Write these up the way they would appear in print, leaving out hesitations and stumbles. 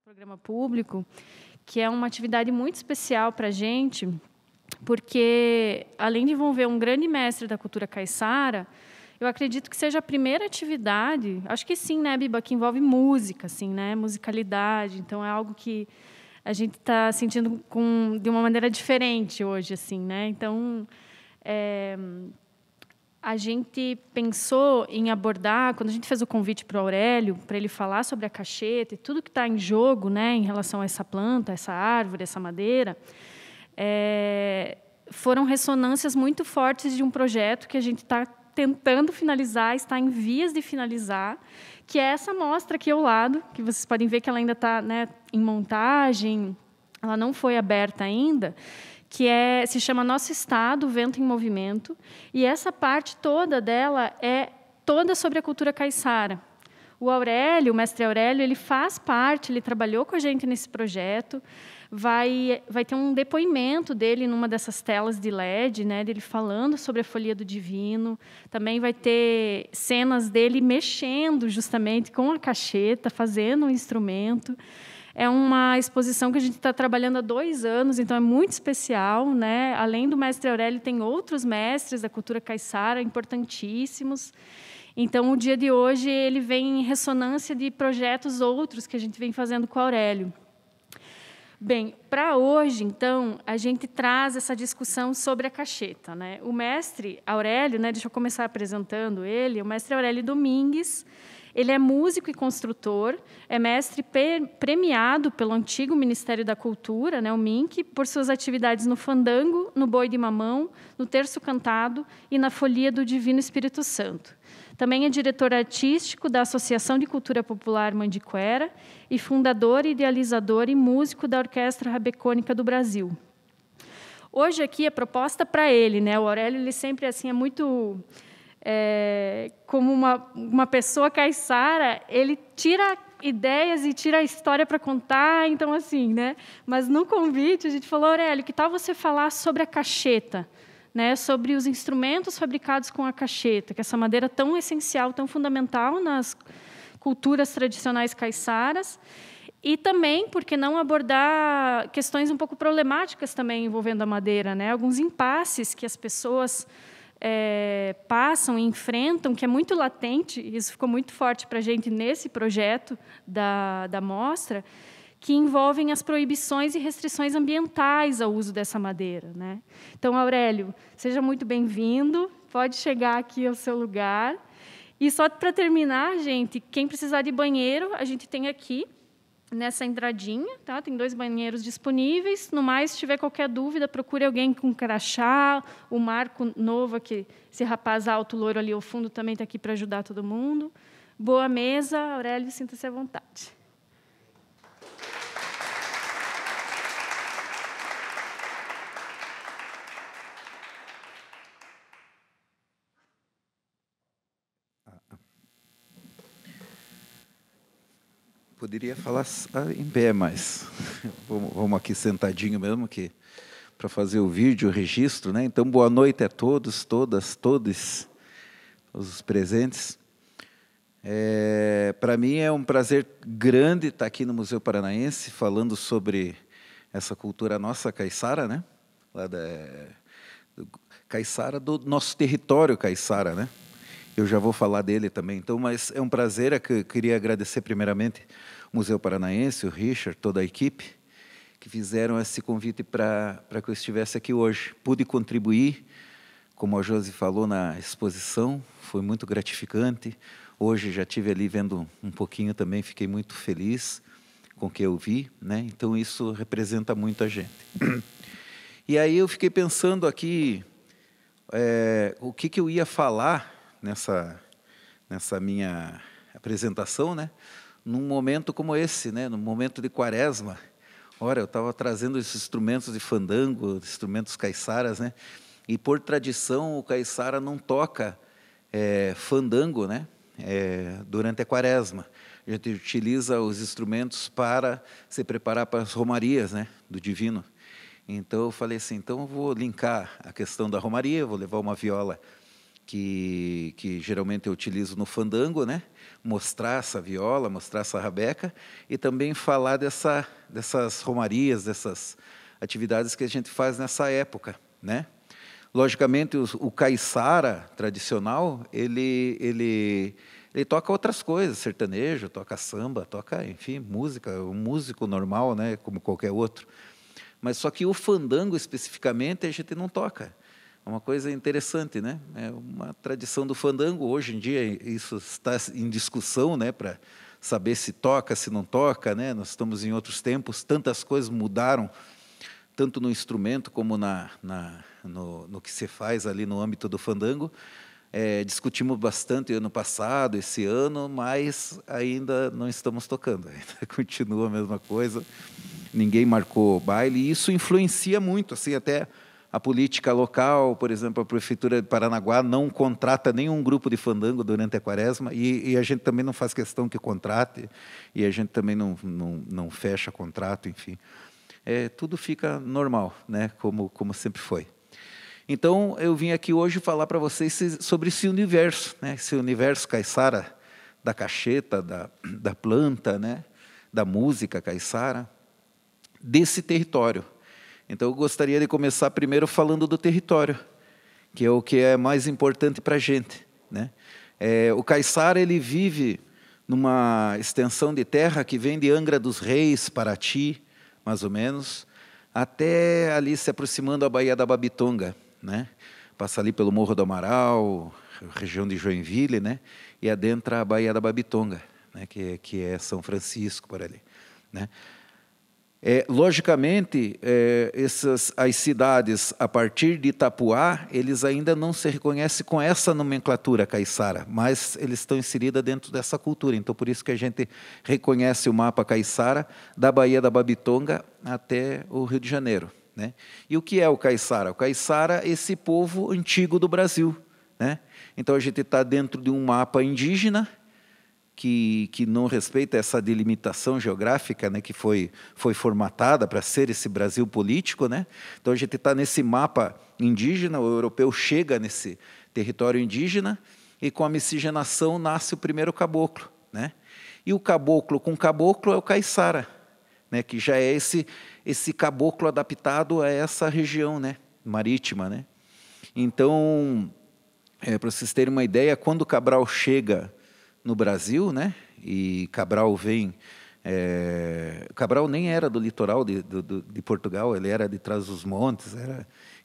programa público, que é uma atividade muito especial para a gente, porque, além de envolver um grande mestre da cultura caiçara, eu acredito que seja a primeira atividade, acho que sim, né, Biba, que envolve música, assim, né, musicalidade. Então, é algo que a gente está sentindo de uma maneira diferente hoje, assim, né? Então, a gente pensou em abordar, quando a gente fez o convite para o Aurélio, para ele falar sobre a cacheta e tudo que está em jogo, né, em relação a essa planta, essa árvore, essa madeira, foram ressonâncias muito fortes de um projeto que a gente está tentando finalizar, está em vias de finalizar, que é essa mostra aqui ao lado, que vocês podem ver que ela ainda está, né, em montagem, ela não foi aberta ainda, que se chama Nosso Estado, Vento em Movimento, e essa parte toda dela é toda sobre a cultura caiçara. O Aurélio, o mestre Aurélio, ele faz parte, ele trabalhou com a gente nesse projeto, vai ter um depoimento dele numa dessas telas de LED, né, dele falando sobre a folia do divino, também vai ter cenas dele mexendo justamente com a cacheta, fazendo um instrumento. É uma exposição que a gente está trabalhando há 2 anos, então é muito especial, né? Além do mestre Aurélio, tem outros mestres da cultura caiçara importantíssimos. Então, o dia de hoje ele vem em ressonância de projetos outros que a gente vem fazendo com o Aurélio. Bem, para hoje, então, a gente traz essa discussão sobre a cacheta, né? O mestre Aurélio, né, deixa eu começar apresentando ele, o mestre Aurélio Domingues. Ele é músico e construtor, é mestre premiado pelo antigo Ministério da Cultura, né, o MINC, por suas atividades no fandango, no boi de mamão, no terço cantado e na folia do Divino Espírito Santo. Também é diretor artístico da Associação de Cultura Popular Mandiquera e fundador, idealizador e músico da Orquestra Rabecônica do Brasil. Hoje aqui a proposta para ele, né, o Aurélio ele sempre assim é muito como uma pessoa caiçara, ele tira ideias e tira a história para contar, então assim, né? Mas no convite a gente falou, Aurélio, que tal você falar sobre a cacheta, né? Sobre os instrumentos fabricados com a cacheta, que é essa madeira tão essencial, tão fundamental nas culturas tradicionais caiçaras, e também, por que não abordar questões um pouco problemáticas também envolvendo a madeira, né? Alguns impasses que as pessoas passam e enfrentam, que é muito latente, e isso ficou muito forte para a gente nesse projeto da mostra, que envolvem as proibições e restrições ambientais ao uso dessa madeira, né? Então, Aurélio, seja muito bem-vindo, pode chegar aqui ao seu lugar. E só para terminar, gente, quem precisar de banheiro, a gente tem aqui, nessa entradinha, tá? Tem 2 banheiros disponíveis. No mais, se tiver qualquer dúvida, procure alguém com crachá. O Marco Nova, que esse rapaz alto, loiro ali ao fundo, também está aqui para ajudar todo mundo. Boa mesa, Aurélio, sinta-se à vontade. Poderia falar em pé, mas vamos aqui sentadinho mesmo, que para fazer o vídeo, o registro, né? Então, boa noite a todos, todas, todos os presentes. Para mim é um prazer grande estar aqui no Museu Paranaense, falando sobre essa cultura nossa caiçara, né? Caiçara do nosso território caiçara, né? Eu já vou falar dele também. Então, mas é um prazer, eu queria agradecer primeiramente o Museu Paranaense, o Richard, toda a equipe, que fizeram esse convite para que eu estivesse aqui hoje. Pude contribuir, como a Josi falou, na exposição, foi muito gratificante. Hoje já estive ali vendo um pouquinho também, fiquei muito feliz com o que eu vi, né? Então, isso representa muito a gente. E aí eu fiquei pensando aqui o que eu ia falar nessa minha apresentação, né? Num momento como esse, né? Num momento de quaresma. Ora, eu estava trazendo esses instrumentos de fandango, instrumentos caiçaras, né? E por tradição o caiçara não toca fandango, né? Durante a quaresma. A gente utiliza os instrumentos para se preparar para as romarias, né? Do divino. Então eu falei assim, então eu vou linkar a questão da romaria, vou levar uma viola que geralmente eu utilizo no fandango, né? Mostrar essa viola, mostrar essa rabeca e também falar dessas romarias, dessas atividades que a gente faz nessa época, né? Logicamente, o caiçara tradicional, ele toca outras coisas, sertanejo, toca samba, toca, enfim, música, um músico normal, né, como qualquer outro. Mas só que o fandango, especificamente, a gente não toca. É uma coisa interessante, né? É uma tradição do fandango. Hoje em dia, isso está em discussão, né, para saber se toca, se não toca, né? Nós estamos em outros tempos, tantas coisas mudaram, tanto no instrumento como no que se faz ali no âmbito do fandango. Discutimos bastante ano passado, esse ano, mas ainda não estamos tocando. Ainda continua a mesma coisa. Ninguém marcou baile, e isso influencia muito, assim, até a política local. Por exemplo, a Prefeitura de Paranaguá não contrata nenhum grupo de fandango durante a quaresma, e a gente também não faz questão que contrate, e a gente também não fecha contrato, enfim. Tudo fica normal, né? Como sempre foi. Então, eu vim aqui hoje falar para vocês sobre esse universo, né? Esse universo caiçara, da cacheta, da planta, né? Da música caiçara, desse território. Então, eu gostaria de começar primeiro falando do território, que é o que é mais importante para a gente, né? O caiçara, ele vive numa extensão de terra que vem de Angra dos Reis, Paraty, mais ou menos, até ali se aproximando da Baía da Babitonga, né? Passa ali pelo Morro do Amaral, região de Joinville, né? E adentra a Baía da Babitonga, né? Que é São Francisco, por ali, né? Logicamente, as cidades, a partir de Itapuá, eles ainda não se reconhecem com essa nomenclatura caiçara, mas eles estão inseridos dentro dessa cultura. Então, por isso que a gente reconhece o mapa caiçara da Baía da Babitonga até o Rio de Janeiro, né? E o que é o caiçara? O caiçara é esse povo antigo do Brasil, né? Então, a gente está dentro de um mapa indígena, que não respeita essa delimitação geográfica, né, que foi formatada para ser esse Brasil político, né? Então, a gente está nesse mapa indígena, o europeu chega nesse território indígena, e com a miscigenação nasce o primeiro caboclo, né? E o caboclo com caboclo é o caiçara, né, que já é esse caboclo adaptado a essa região, né, marítima, né? Então, para vocês terem uma ideia, quando Cabral chega no Brasil, né? E Cabral vem... Cabral nem era do litoral de Portugal, ele era de Trás-os-Montes,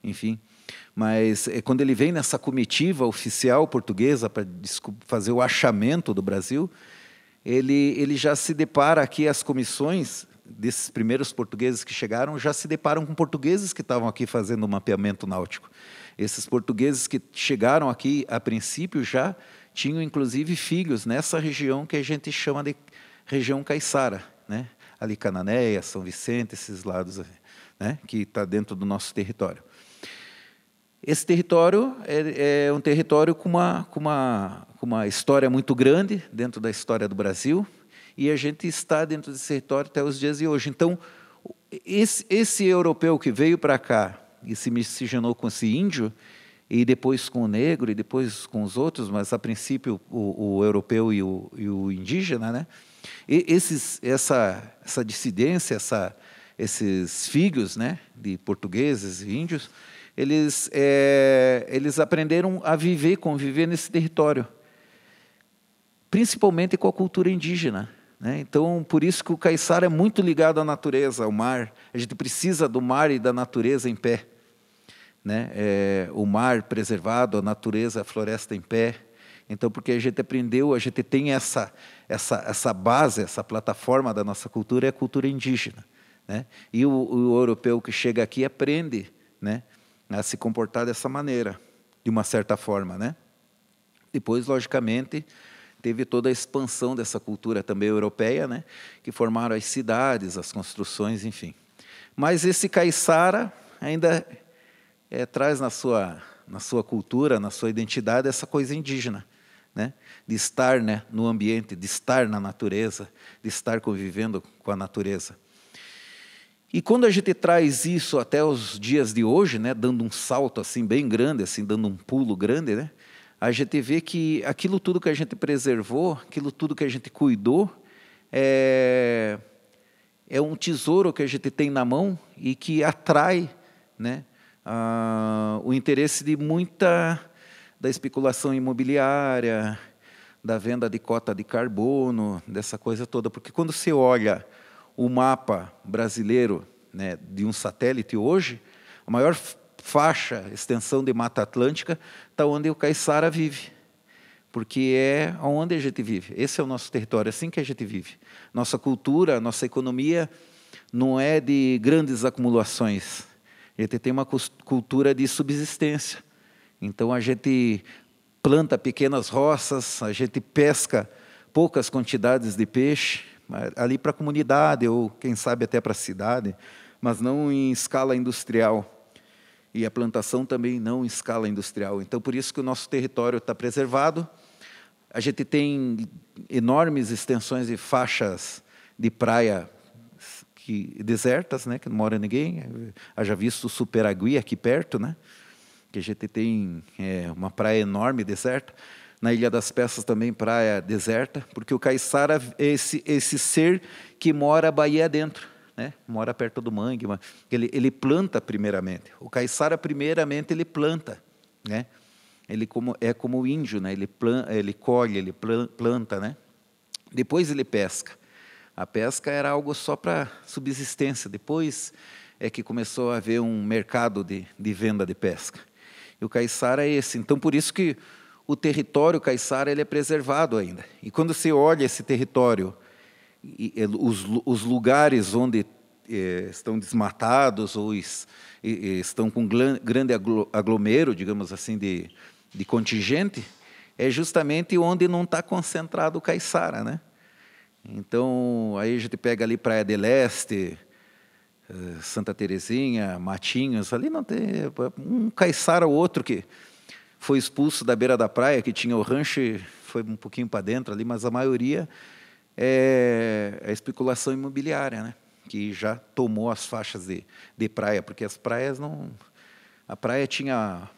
enfim. Mas quando ele vem nessa comitiva oficial portuguesa para fazer o achamento do Brasil, ele já se depara aqui, as comissões desses primeiros portugueses que chegaram já se deparam com portugueses que estavam aqui fazendo o mapeamento náutico. Esses portugueses que chegaram aqui, a princípio, já tinham, inclusive, filhos nessa região que a gente chama de região caiçara, né? Ali Cananéia, São Vicente, esses lados, né? Que está dentro do nosso território. Esse território é um território com uma história muito grande dentro da história do Brasil, e a gente está dentro desse território até os dias de hoje. Então, esse europeu que veio para cá e se miscigenou com esse índio, e depois com o negro, e depois com os outros, mas a princípio o europeu e o indígena, né? E essa dissidência, esses filhos, né, de portugueses e índios, eles aprenderam a conviver nesse território, principalmente com a cultura indígena, né? Então, por isso que o caiçara é muito ligado à natureza, ao mar. A gente precisa do mar e da natureza em pé, né? O mar preservado, a natureza, a floresta em pé. Então, porque a gente aprendeu, a gente tem essa base, essa plataforma da nossa cultura, é a cultura indígena, né? E o europeu que chega aqui aprende, né, a se comportar dessa maneira, de uma certa forma, né? Depois, logicamente, teve toda a expansão dessa cultura também europeia, né, que formaram as cidades, as construções, enfim. Mas esse caiçara ainda traz na sua cultura, na sua identidade, essa coisa indígena, né? De estar, né, no ambiente, de estar na natureza, de estar convivendo com a natureza. E quando a gente traz isso até os dias de hoje, né, dando um salto assim bem grande, assim, dando um pulo grande, né, a gente vê que aquilo tudo que a gente preservou, aquilo tudo que a gente cuidou, é um tesouro que a gente tem na mão e que atrai, né, o interesse de muita da especulação imobiliária, da venda de cota de carbono, dessa coisa toda. Porque quando você olha o mapa brasileiro, né, de um satélite hoje, a maior faixa, extensão de Mata Atlântica, está onde o caiçara vive. Porque é onde a gente vive. Esse é o nosso território, é assim que a gente vive. Nossa cultura, nossa economia não é de grandes acumulações. A gente tem uma cultura de subsistência. Então, a gente planta pequenas roças, a gente pesca poucas quantidades de peixe, ali para a comunidade, ou quem sabe até para a cidade, mas não em escala industrial. E a plantação também não em escala industrial. Então, por isso que o nosso território está preservado. A gente tem enormes extensões de faixas de praia desertas, né, que não mora ninguém. Haja visto o Superagui aqui perto, né, que a gente tem uma praia enorme, deserta. Na Ilha das Peças também praia deserta, porque o caiçara é esse ser que mora a Bahia dentro, né, mora perto do mangue. Ele planta primeiramente. O caiçara, primeiramente, ele planta, né? Ele é como o índio, né? Ele colhe, ele planta, né? Depois ele pesca. A pesca era algo só para subsistência. Depois é que começou a haver um mercado de venda de pesca. E o caiçara é esse. Então, por isso que o território caiçara ele é preservado ainda. E quando você olha esse território, os lugares onde estão desmatados ou estão com grande aglomero, digamos assim, de contingente, é justamente onde não está concentrado o caiçara, né? Então, aí a gente pega ali Praia de Leste, Santa Terezinha, Matinhos, ali não tem um caiçara ou outro que foi expulso da beira da praia, que tinha o rancho e foi um pouquinho para dentro ali, mas a maioria é a especulação imobiliária, né? Que já tomou as faixas de praia, porque as praias não... A praia tinha,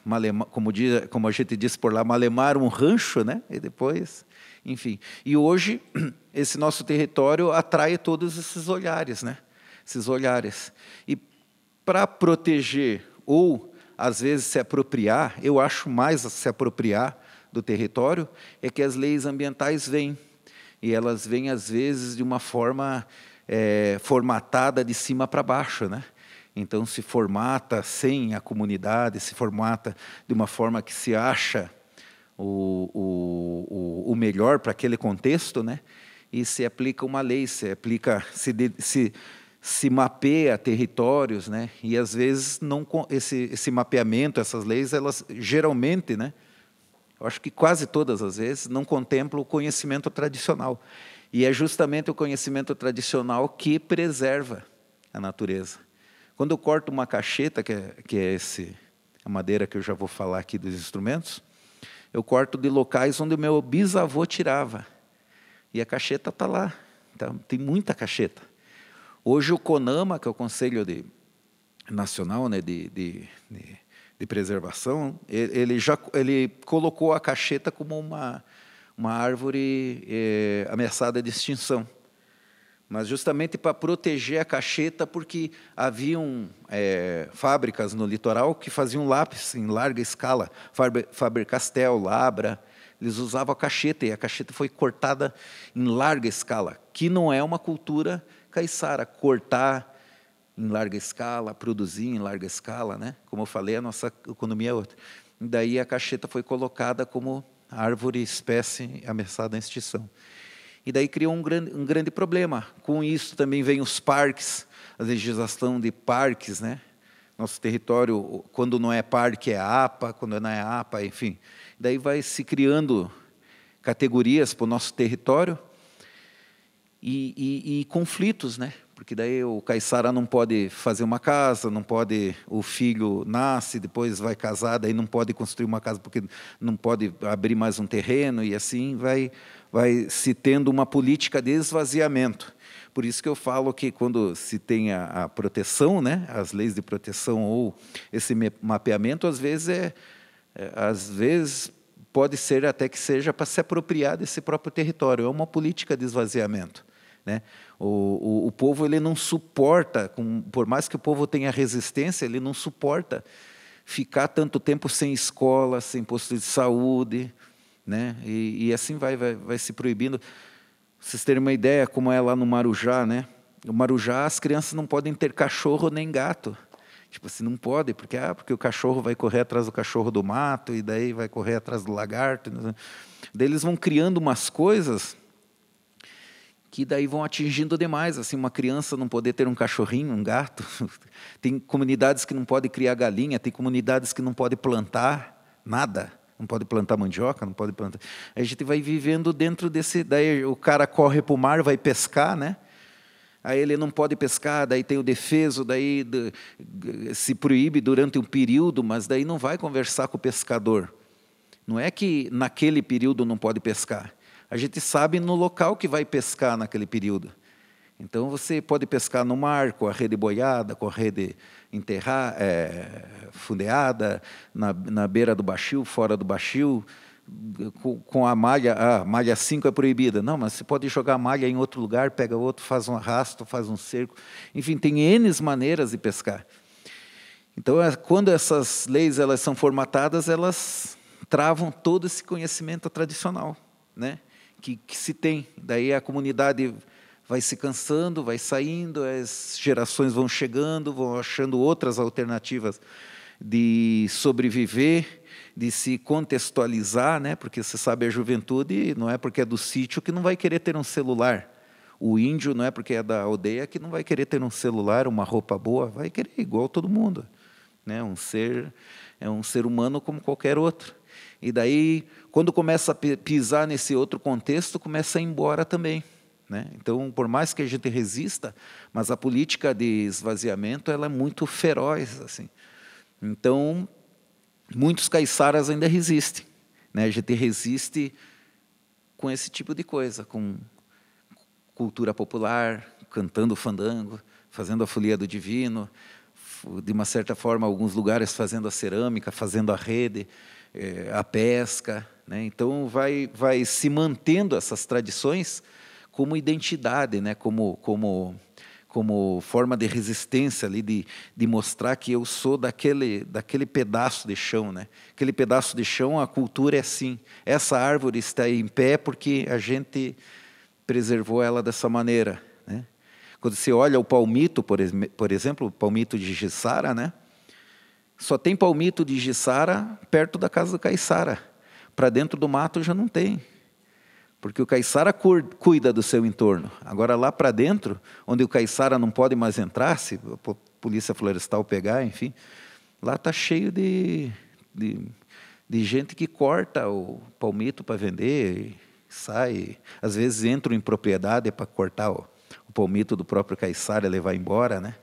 como a gente disse por lá, malemar um rancho, né? E depois, enfim. E hoje, esse nosso território atrai todos esses olhares, né? Esses olhares. E para proteger ou, às vezes, se apropriar, eu acho mais se apropriar do território, é que as leis ambientais vêm. E elas vêm, às vezes, de uma forma formatada de cima para baixo, né? Então, se formata sem a comunidade, se formata de uma forma que se acha o melhor para aquele contexto, né? E se aplica uma lei, se mapeia territórios, né? E, às vezes, esse mapeamento, essas leis, elas geralmente, né? Eu acho que quase todas as vezes, não contemplam o conhecimento tradicional. E é justamente o conhecimento tradicional que preserva a natureza. Quando eu corto uma cacheta, que é a madeira que eu já vou falar aqui dos instrumentos, eu corto de locais onde o meu bisavô tirava. E a cacheta está lá. Então, tem muita cacheta. Hoje o CONAMA, que é o Conselho Nacional, né, de Preservação, ele colocou a cacheta como uma árvore ameaçada de extinção. Mas justamente para proteger a cacheta, porque haviam fábricas no litoral que faziam lápis em larga escala, Faber-Castell, Labra, eles usavam a cacheta, e a cacheta foi cortada em larga escala, que não é uma cultura caiçara, cortar em larga escala, produzir em larga escala, né? Como eu falei, a nossa economia é outra. E daí a cacheta foi colocada como árvore, espécie ameaçada à extinção. E daí criou um grande problema. Com isso também vem os parques, a legislação de parques, né? Nosso território, quando não é parque, é APA, quando não é APA, enfim. Daí vai se criando categorias para o nosso território e conflitos, né? Porque daí o caiçara não pode fazer uma casa, não pode, o filho nasce, depois vai casar, daí não pode construir uma casa porque não pode abrir mais um terreno, e assim vai se tendo uma política de esvaziamento. Por isso que eu falo que quando se tem a proteção, né, as leis de proteção ou esse mapeamento, às vezes pode ser até que seja para se apropriar desse próprio território. É uma política de esvaziamento, né? O povo ele não suporta, por mais que o povo tenha resistência, ele não suporta ficar tanto tempo sem escola, sem posto de saúde, né? E assim vai se proibindo. Vocês terem uma ideia como é lá no Marujá, né? No Marujá as crianças não podem ter cachorro nem gato. Tipo assim, não pode, porque o cachorro vai correr atrás do cachorro do mato, e daí vai correr atrás do lagarto. Daí eles vão criando umas coisas que daí vão atingindo demais. Assim, uma criança não poder ter um cachorrinho, um gato. Tem comunidades que não podem criar galinha, tem comunidades que não podem plantar nada. Não pode plantar mandioca, não pode plantar. A gente vai vivendo dentro desse... Daí o cara corre para o mar, vai pescar, né? Aí ele não pode pescar, daí tem o defeso, daí se proíbe durante um período, mas daí não vai conversar com o pescador. Não é que naquele período não pode pescar. A gente sabe no local que vai pescar naquele período. Então você pode pescar no mar, com a rede boiada, com a rede fundeada, na beira do baixio, fora do baixio, com a malha 5 é proibida. Não, mas você pode jogar a malha em outro lugar, pega outro, faz um arrasto, faz um cerco. Enfim, tem N maneiras de pescar. Então, quando essas leis elas são formatadas, elas travam todo esse conhecimento tradicional, né? que se tem. Daí a comunidade vai se cansando, vai saindo, as gerações vão chegando, vão achando outras alternativas de sobreviver, de se contextualizar, né? Porque você sabe, a juventude não é porque é do sítio que não vai querer ter um celular. O índio não é porque é da aldeia que não vai querer ter um celular, uma roupa boa, vai querer igual todo mundo, né? É um ser humano como qualquer outro. E daí, quando começa a pisar nesse outro contexto, começa a ir embora também, né? Então, por mais que a gente resista, mas a política de esvaziamento ela é muito feroz, assim. Então, muitos caiçaras ainda resistem, né? A gente resiste com esse tipo de coisa, com cultura popular, cantando fandango, fazendo a folia do divino, de uma certa forma, alguns lugares fazendo a cerâmica, fazendo a rede, a pesca, né? Então, vai se mantendo essas tradições como identidade, né? Como forma de resistência ali, de mostrar que eu sou daquele pedaço de chão, né? Aquele pedaço de chão, a cultura é assim. Essa árvore está em pé porque a gente preservou ela dessa maneira, né? Quando você olha o palmito, por exemplo, o palmito de Jiçara, né? Só tem palmito de Jiçara perto da casa do caiçara. Para dentro do mato já não tem. Porque o caiçara cuida do seu entorno. Agora, lá para dentro, onde o caiçara não pode mais entrar, se a polícia florestal pegar, enfim, lá está cheio de gente que corta o palmito para vender, e sai. Às vezes entram em propriedade para cortar o palmito do próprio caiçara e levar embora, né?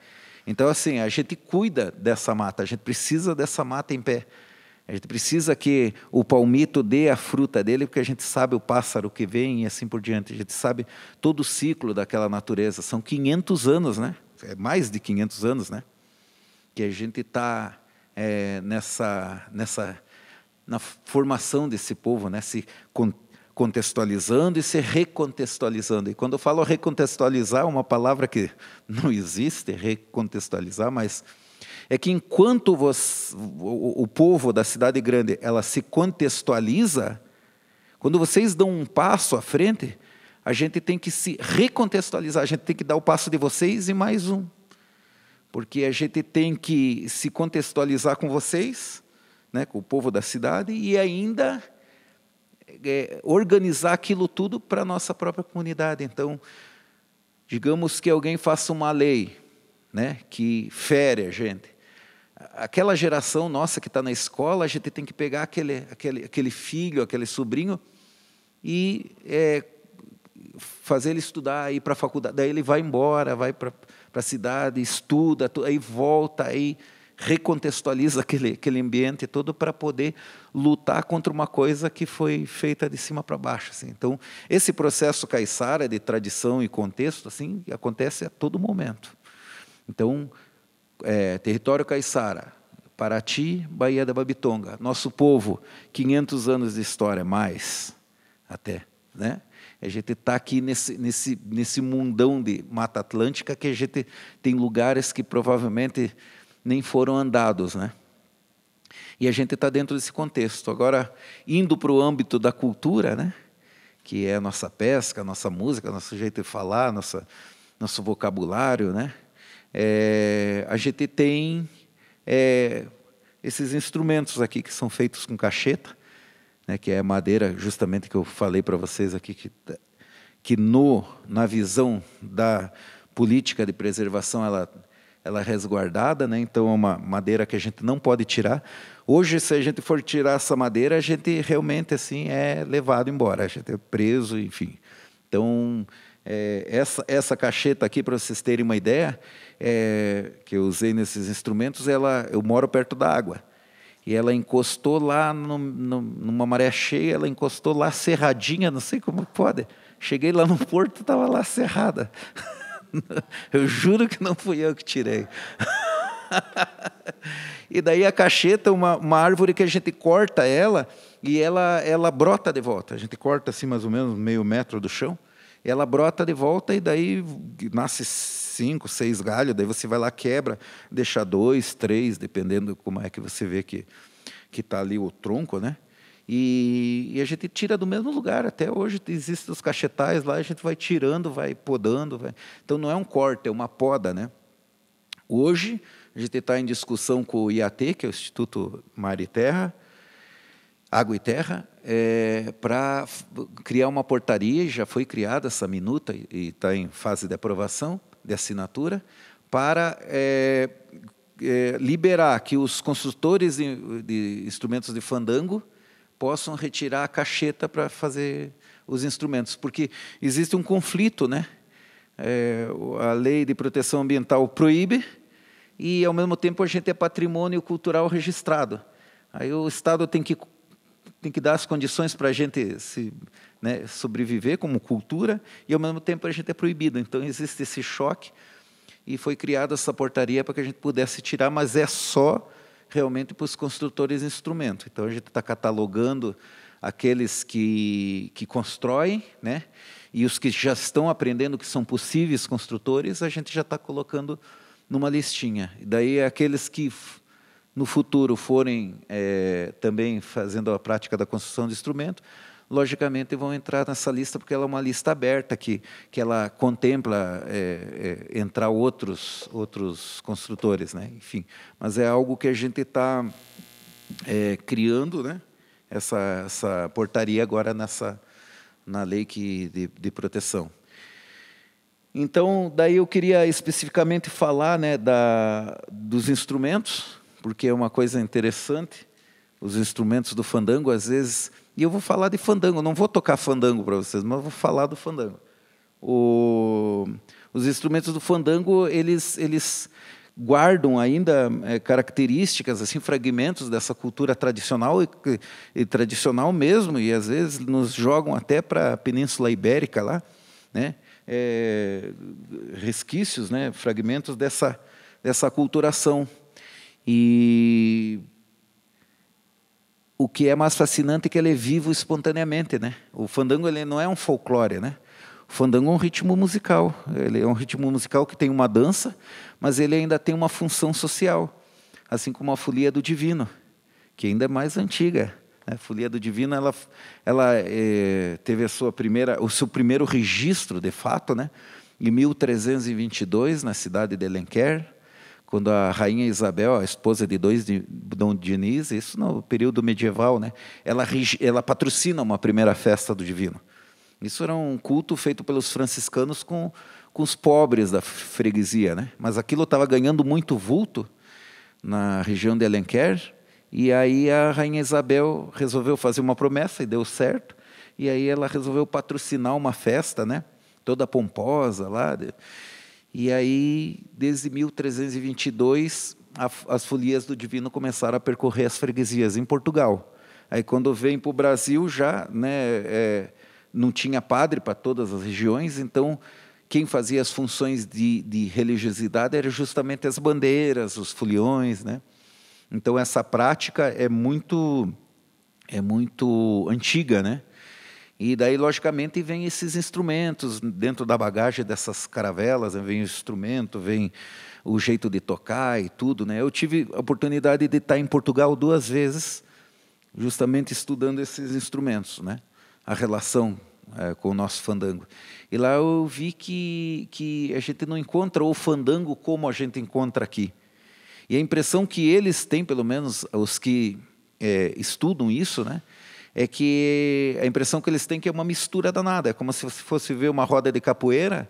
Então, assim, a gente cuida dessa mata, a gente precisa dessa mata em pé. A gente precisa que o palmito dê a fruta dele, porque a gente sabe o pássaro que vem e assim por diante. A gente sabe todo o ciclo daquela natureza. São 500 anos, né? É mais de 500 anos, né? Que a gente está na formação desse povo, né? Se contextualizando e se recontextualizando. E quando eu falo recontextualizar, é uma palavra que não existe, recontextualizar, mas é que enquanto o povo da cidade grande ela se contextualiza, quando vocês dão um passo à frente, a gente tem que se recontextualizar, a gente tem que dar o passo de vocês e mais um. Porque a gente tem que se contextualizar com vocês, né, com o povo da cidade, e ainda organizar aquilo tudo para a nossa própria comunidade. Então, digamos que alguém faça uma lei, né, que fere a gente. Aquela geração nossa que está na escola, a gente tem que pegar aquele filho, aquele sobrinho e fazer ele estudar, ir para a faculdade. Daí ele vai embora, vai para a cidade, estuda, aí volta, aí recontextualiza aquele ambiente todo para poder lutar contra uma coisa que foi feita de cima para baixo, assim. Então, esse processo caiçara de tradição e contexto assim, acontece a todo momento. Então, território caiçara, Paraty, Baía da Babitonga. Nosso povo, 500 anos de história, mais até, né? A gente está aqui nesse mundão de Mata Atlântica que a gente tem lugares que provavelmente nem foram andados, né? E a gente está dentro desse contexto. Agora, indo para o âmbito da cultura, né? Que é a nossa pesca, a nossa música, nosso jeito de falar, nosso vocabulário, né? A gente tem esses instrumentos aqui que são feitos com cacheta, né, que é a madeira justamente que eu falei para vocês aqui, que na visão da política de preservação ela é resguardada, né? Então é uma madeira que a gente não pode tirar. Hoje, se a gente for tirar essa madeira, a gente realmente assim é levado embora, a gente é preso, enfim. Então essa cacheta aqui, para vocês terem uma ideia, que eu usei nesses instrumentos, eu moro perto da água. E ela encostou lá numa maré cheia, ela encostou lá cerradinha, não sei como pode. Cheguei lá no porto, estava lá cerrada. Eu juro que não fui eu que tirei. E daí a cacheta, uma árvore que a gente corta ela, e ela brota de volta. A gente corta assim mais ou menos meio metro do chão, e ela brota de volta, e daí nasce 5, 6 galhos, daí você vai lá, quebra, deixa 2, 3, dependendo como é que você vê que está ali o tronco, né? E a gente tira do mesmo lugar. Até hoje existem os cachetais lá, a gente vai tirando, vai podando. Então não é um corte, é uma poda, né? Hoje a gente está em discussão com o IAT, que é o Instituto Mar e Terra, Água e Terra, para criar uma portaria, e já foi criada essa minuta e está em fase de aprovação, de assinatura, para liberar que os construtores de instrumentos de fandango possam retirar a cacheta para fazer os instrumentos, porque existe um conflito, né? A lei de proteção ambiental proíbe e, ao mesmo tempo, a gente é patrimônio cultural registrado. Aí o Estado tem que dar as condições para a gente sobreviver como cultura e, ao mesmo tempo, a gente é proibido. Então, existe esse choque e foi criada essa portaria para que a gente pudesse tirar, mas é só realmente para os construtores de instrumento. Então, a gente está catalogando aqueles que constroem, né? E os que já estão aprendendo que são possíveis construtores, a gente já está colocando numa listinha. E daí, aqueles que no futuro forem também fazendo a prática da construção de instrumento, logicamente vão entrar nessa lista, porque ela é uma lista aberta, que ela contempla entrar outros construtores, né? Enfim, mas é algo que a gente está criando, né? Essa portaria agora na lei de proteção. Então, daí eu queria especificamente falar, né, dos instrumentos, porque é uma coisa interessante, os instrumentos do fandango, às vezes, e eu vou falar de fandango, não vou tocar fandango para vocês, mas vou falar do fandango. Os instrumentos do fandango, eles guardam ainda características, assim, fragmentos dessa cultura tradicional e tradicional mesmo, e às vezes nos jogam até para a Península Ibérica lá, né? Resquícios, né? Fragmentos dessa aculturação. E o que é mais fascinante é que ele é vivo espontaneamente, né? O fandango, ele não é um folclore, né? O fandango é um ritmo musical. Ele é um ritmo musical que tem uma dança, mas ele ainda tem uma função social, assim como a Folia do Divino, que ainda é mais antiga. A Folia do Divino, ela teve o seu primeiro registro, de fato, né? Em 1322, na cidade de Alenquer, quando a rainha Isabel, a esposa de Dom Diniz, isso no período medieval, né? Ela patrocina uma primeira festa do Divino. Isso era um culto feito pelos franciscanos com os pobres da freguesia, né? Mas aquilo estava ganhando muito vulto na região de Alenquer, e aí a rainha Isabel resolveu fazer uma promessa, e deu certo, e aí ela resolveu patrocinar uma festa, né? Toda pomposa lá. E aí, desde 1322, as folias do Divino começaram a percorrer as freguesias em Portugal. Aí, quando vem para o Brasil, já, né, não tinha padre para todas as regiões, então quem fazia as funções de religiosidade eram justamente as bandeiras, os foliões, né? Então, essa prática é muito antiga, né? E daí, logicamente, vem esses instrumentos dentro da bagagem dessas caravelas, né? Vem o instrumento, vem o jeito de tocar e tudo, né? Eu tive a oportunidade de estar em Portugal 2 vezes, justamente estudando esses instrumentos, né? A relação com o nosso fandango. E lá eu vi que a gente não encontra o fandango como a gente encontra aqui. E a impressão que eles têm, pelo menos os que estudam isso, né? É que a impressão que eles têm que é uma mistura danada. É como se você fosse ver uma roda de capoeira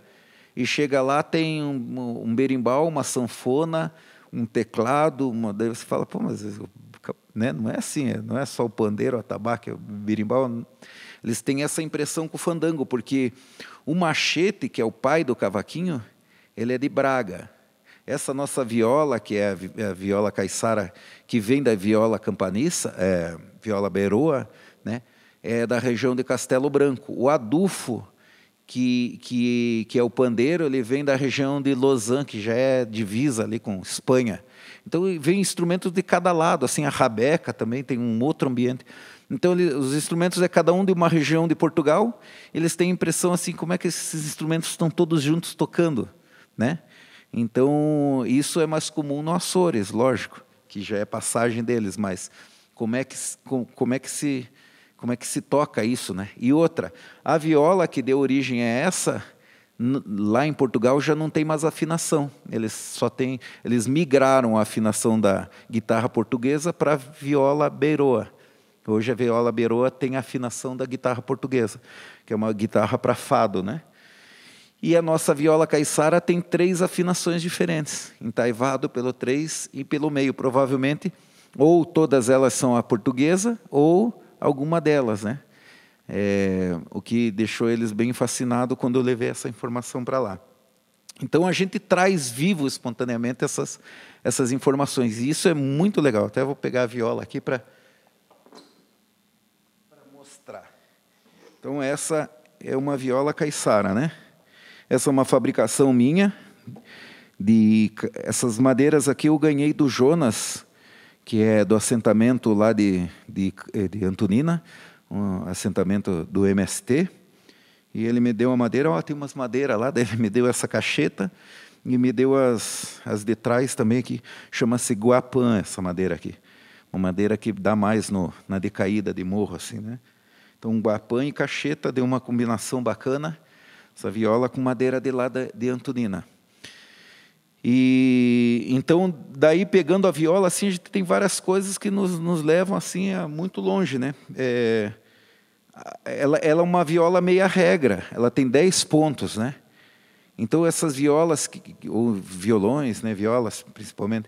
e chega lá, tem um berimbau, uma sanfona, um teclado, daí você fala, pô, mas né, não é assim, não é só o pandeiro, o atabaque, o berimbau. Eles têm essa impressão com o fandango, porque o machete, que é o pai do cavaquinho, ele é de Braga. Essa nossa viola, que é a viola caiçara, que vem da viola campaniça, viola beroa, né, é da região de Castelo Branco. O adufo, que é o pandeiro, ele vem da região de Lausanne, que já é divisa ali com Espanha. Então, vem instrumentos de cada lado, assim, a rabeca também tem um outro ambiente. Então, os instrumentos é cada um de uma região de Portugal, eles têm a impressão, assim, como é que esses instrumentos estão todos juntos tocando, né? Então, isso é mais comum no Açores, lógico, que já é passagem deles, mas como é que se toca isso, né? E outra, a viola que deu origem a essa, lá em Portugal já não tem mais afinação. Eles migraram a afinação da guitarra portuguesa para a viola beroa. Hoje a viola beroa tem a afinação da guitarra portuguesa, que é uma guitarra para fado, né? E a nossa viola caiçara tem 3 afinações diferentes, entaivado pelo 3 e pelo meio, provavelmente, ou todas elas são a portuguesa, ou alguma delas, né? O que deixou eles bem fascinados quando eu levei essa informação para lá. Então, a gente traz vivo, espontaneamente, essas informações, e isso é muito legal. Até vou pegar a viola aqui para mostrar. Então, essa é uma viola caiçara, né? Essa é uma fabricação minha. Essas madeiras aqui eu ganhei do Jonas, que é do assentamento lá de Antonina, um assentamento do MST. E ele me deu uma madeira, tem umas madeiras lá, daí ele me deu essa cacheta e me deu as de trás também, que chama-se guapã, essa madeira aqui. Uma madeira que dá mais na decaída de morro, assim, né? Então, guapã e cacheta deu uma combinação bacana. Essa viola com madeira de lá de Antonina. E então, daí pegando a viola, assim, a gente tem várias coisas que nos levam assim a muito longe, né? Ela é uma viola meia regra. Ela tem 10 pontos, né? Então essas violas ou violões, né? Violas principalmente.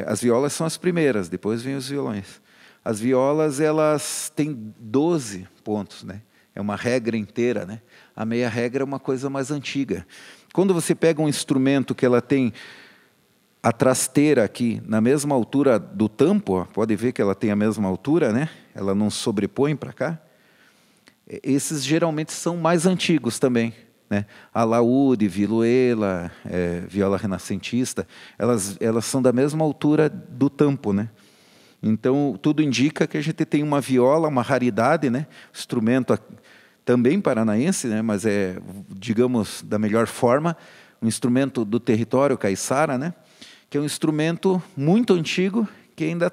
As violas são as primeiras. Depois vem os violões. As violas elas têm 12 pontos, né? É uma regra inteira, né? A meia regra é uma coisa mais antiga. Quando você pega um instrumento que ela tem a trasteira aqui na mesma altura do tampo, ó, pode ver que ela tem a mesma altura, né? Ela não sobrepõe para cá. Esses geralmente são mais antigos também, né? Alaúde, viluela, viola renascentista, elas são da mesma altura do tampo, né? Então, tudo indica que a gente tem uma viola, uma raridade, né? Instrumento também paranaense, né? Mas digamos, da melhor forma, um instrumento do território caiçara, né? Que é um instrumento muito antigo, que ainda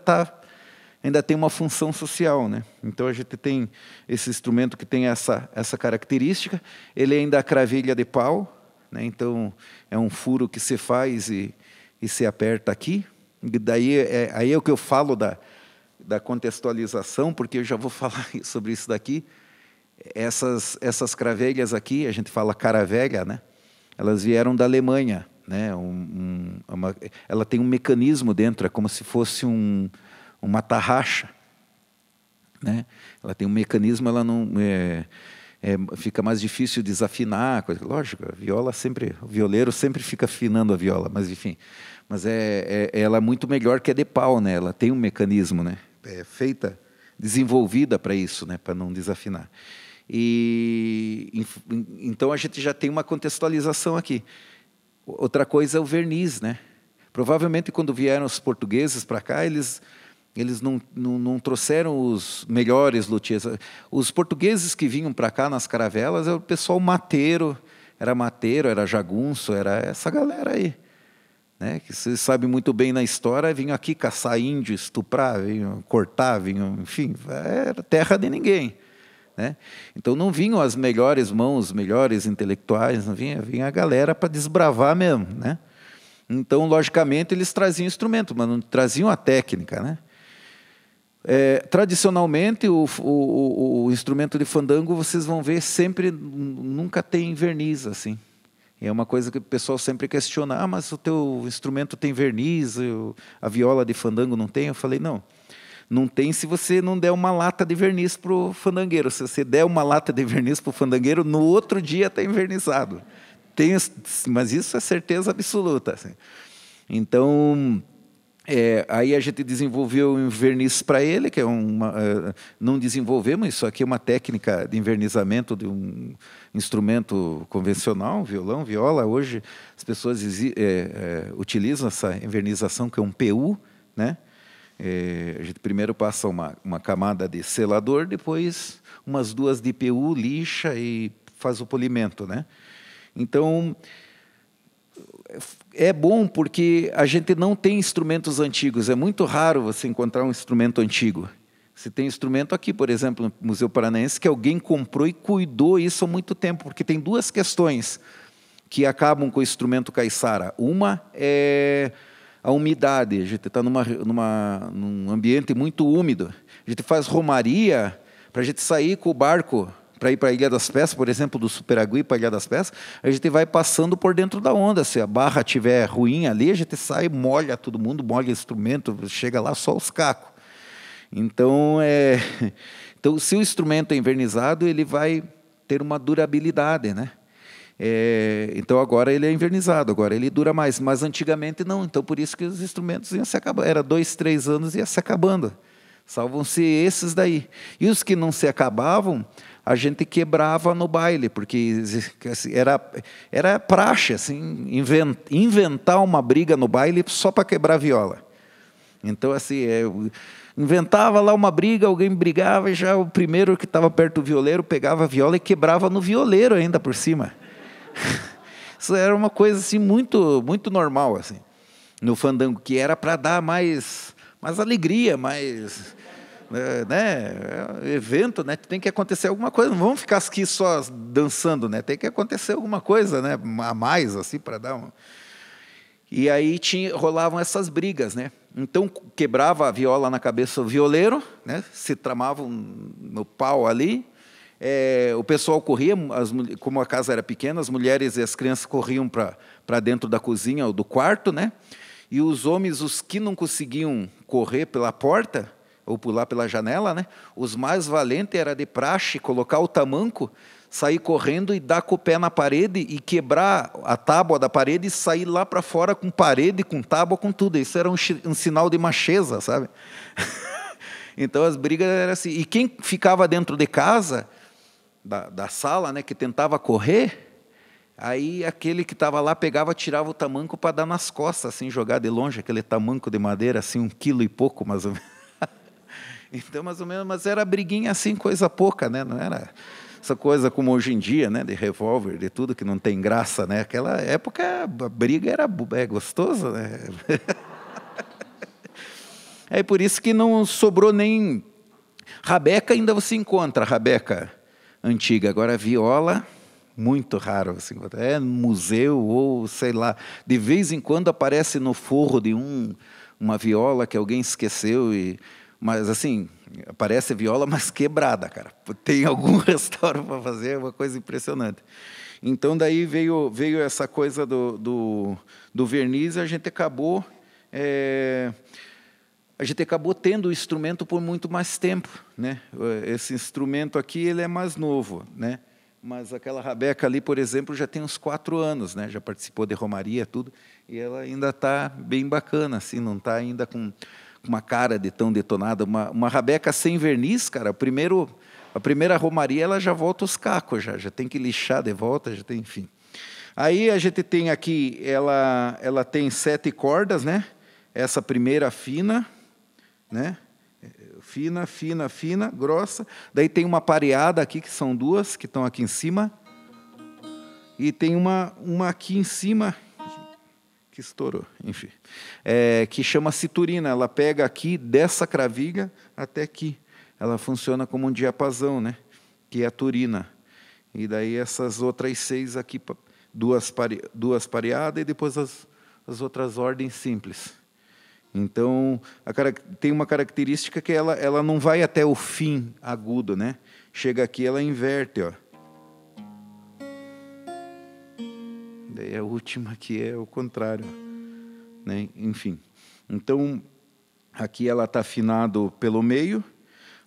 tem uma função social, né? Então, a gente tem esse instrumento que tem essa característica, ele ainda é cravilha de pau, né? Então, é um furo que se faz e se aperta aqui. E daí aí é o que eu falo da contextualização, porque eu já vou falar sobre isso daqui. Essas cravelhas aqui, a gente fala caravelha, né? Elas vieram da Alemanha, né? Ela tem um mecanismo dentro, é como se fosse uma tarraxa, né? Ela tem um mecanismo, ela não fica mais difícil desafinar, coisa. Lógico, o violeiro sempre fica afinando a viola, mas enfim, ela é muito melhor que a de pau, né? Ela tem um mecanismo, né? Desenvolvida para isso, né? Para não desafinar. Então a gente já tem uma contextualização aqui. Outra coisa é o verniz, né? Provavelmente, quando vieram os portugueses para cá, eles não trouxeram os melhores luthiers. Os portugueses que vinham para cá nas caravelas era o pessoal mateiro, era jagunço, era essa galera aí, né? Que vocês sabem muito bem na história, vinham aqui caçar índio, estuprar, vinham cortar, enfim, era terra de ninguém, né? Então não vinham as melhores mãos, os melhores intelectuais, não vinha a galera para desbravar mesmo, né? Então, logicamente, eles traziam instrumento, mas não traziam a técnica, né? Tradicionalmente, o instrumento de fandango, vocês vão ver, sempre nunca tem verniz, assim. É uma coisa que o pessoal sempre questiona, mas o teu instrumento tem verniz, a viola de fandango não tem? Eu falei, não tem se você não der uma lata de verniz para o fandangueiro. Se você der uma lata de verniz para o fandangueiro, no outro dia está envernizado. Mas isso é certeza absoluta. Assim. Então, aí a gente desenvolveu um verniz para ele, que é não desenvolvemos, isso aqui é uma técnica de envernizamento de um instrumento convencional, violão, viola. Hoje as pessoas utilizam essa envernização, que é um PU, né? A gente primeiro passa uma camada de selador, depois umas 2 de PU, lixa e faz o polimento, né? Então, é bom porque a gente não tem instrumentos antigos. É muito raro você encontrar um instrumento antigo. Você tem instrumento aqui, por exemplo, no Museu Paranaense, que alguém comprou e cuidou isso há muito tempo, porque tem 2 questões que acabam com o instrumento caiçara. Uma é a umidade. A gente está num ambiente muito úmido. A gente faz romaria para a gente sair com o barco para ir para a Ilha das Peças, por exemplo, do Superagui para a Ilha das Peças, a gente vai passando por dentro da onda. Se a barra estiver ruim ali, a gente sai, molha todo mundo, molha o instrumento, chega lá só os cacos. Então, se o instrumento é envernizado, ele vai ter uma durabilidade, né? Então, agora ele é envernizado, agora ele dura mais, mas antigamente não. Então, por isso que os instrumentos iam se acabando. Era 2, 3 anos e ia se acabando. Salvam-se esses daí. E os que não se acabavam, a gente quebrava no baile, porque era praxe, assim, inventar uma briga no baile só para quebrar a viola. Então, assim, inventava lá uma briga, alguém brigava, e já o primeiro que estava perto do violeiro pegava a viola e quebrava no violeiro ainda por cima. Isso era uma coisa assim, muito, muito normal, assim, no fandango, que era para dar mais alegria, mais... evento, né? Tem que acontecer alguma coisa, não vamos ficar aqui só dançando, né? Tem que acontecer alguma coisa, né? A mais, assim, para dar uma... E aí rolavam essas brigas, né? Então, quebrava a viola na cabeça do violeiro, né? Se tramavam no pau ali, o pessoal corria, como a casa era pequena, as mulheres e as crianças corriam para dentro da cozinha ou do quarto, né? E os homens, os que não conseguiam correr pela porta, ou pular pela janela, né? Os mais valentes era de praxe colocar o tamanco, sair correndo e dar com o pé na parede e quebrar a tábua da parede e sair lá para fora com parede, com tábua, com tudo. Isso era um sinal de macheza, sabe? Então as brigas eram assim. E quem ficava dentro de casa, da sala, né, que tentava correr, aí aquele que estava lá pegava, tirava o tamanco para dar nas costas, assim, jogar de longe, aquele tamanco de madeira, assim, 1 quilo e pouco, mais ou menos. Então, mais ou menos, mas era briguinha assim, coisa pouca, né? Não era essa coisa como hoje em dia, né? De revólver, de tudo que não tem graça, né? Aquela época a briga era gostosa, né? É por isso que não sobrou nem... Rabeca ainda você encontra, rabeca antiga. Agora, viola, muito raro você encontra. É no museu ou, sei lá, de vez em quando aparece no forro de uma viola que alguém esqueceu e... Mas, assim, parece viola, mas quebrada, cara. Tem algum restauro para fazer, é uma coisa impressionante. Então, daí veio essa coisa do verniz e a gente acabou tendo o instrumento por muito mais tempo, né? Esse instrumento aqui, ele é mais novo, né? Mas aquela rabeca ali, por exemplo, já tem uns 4 anos, né? Já participou de romaria, tudo, e ela ainda está bem bacana, assim, não está ainda com uma cara de tão detonada. Uma rabeca sem verniz, cara, a primeira romaria ela já volta os cacos, já tem que lixar de volta, já tem, enfim. Aí a gente tem aqui, ela tem 7 cordas, né? Essa primeira fina, né? Fina, fina, fina, grossa. Daí tem uma pareada aqui, que são 2, que estão aqui em cima. E tem uma aqui em cima, que estourou, enfim. Que chama citurina. Ela pega aqui dessa cravilha até aqui. Ela funciona como um diapasão, né? Que é a turina. E daí essas outras 6 aqui, 2 pareadas e depois as outras ordens simples. Então, tem uma característica que ela não vai até o fim agudo, né? Chega aqui, ela inverte, ó. Daí a última aqui é o contrário, né? Enfim. Então, aqui ela está afinado pelo meio.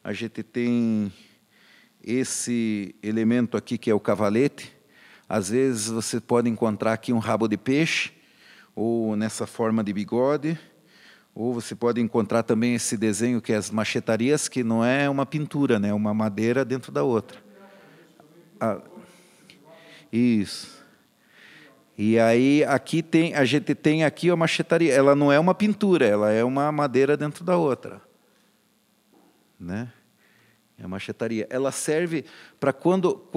A gente tem esse elemento aqui que é o cavalete. Às vezes você pode encontrar aqui um rabo de peixe, ou nessa forma de bigode. Ou você pode encontrar também esse desenho que é as machetarias, que não é uma pintura, né? É uma madeira dentro da outra. Isso. E aí aqui a gente tem aqui a machetaria. Ela não é uma pintura, ela é uma madeira dentro da outra, né? É a machetaria. Ela serve para quando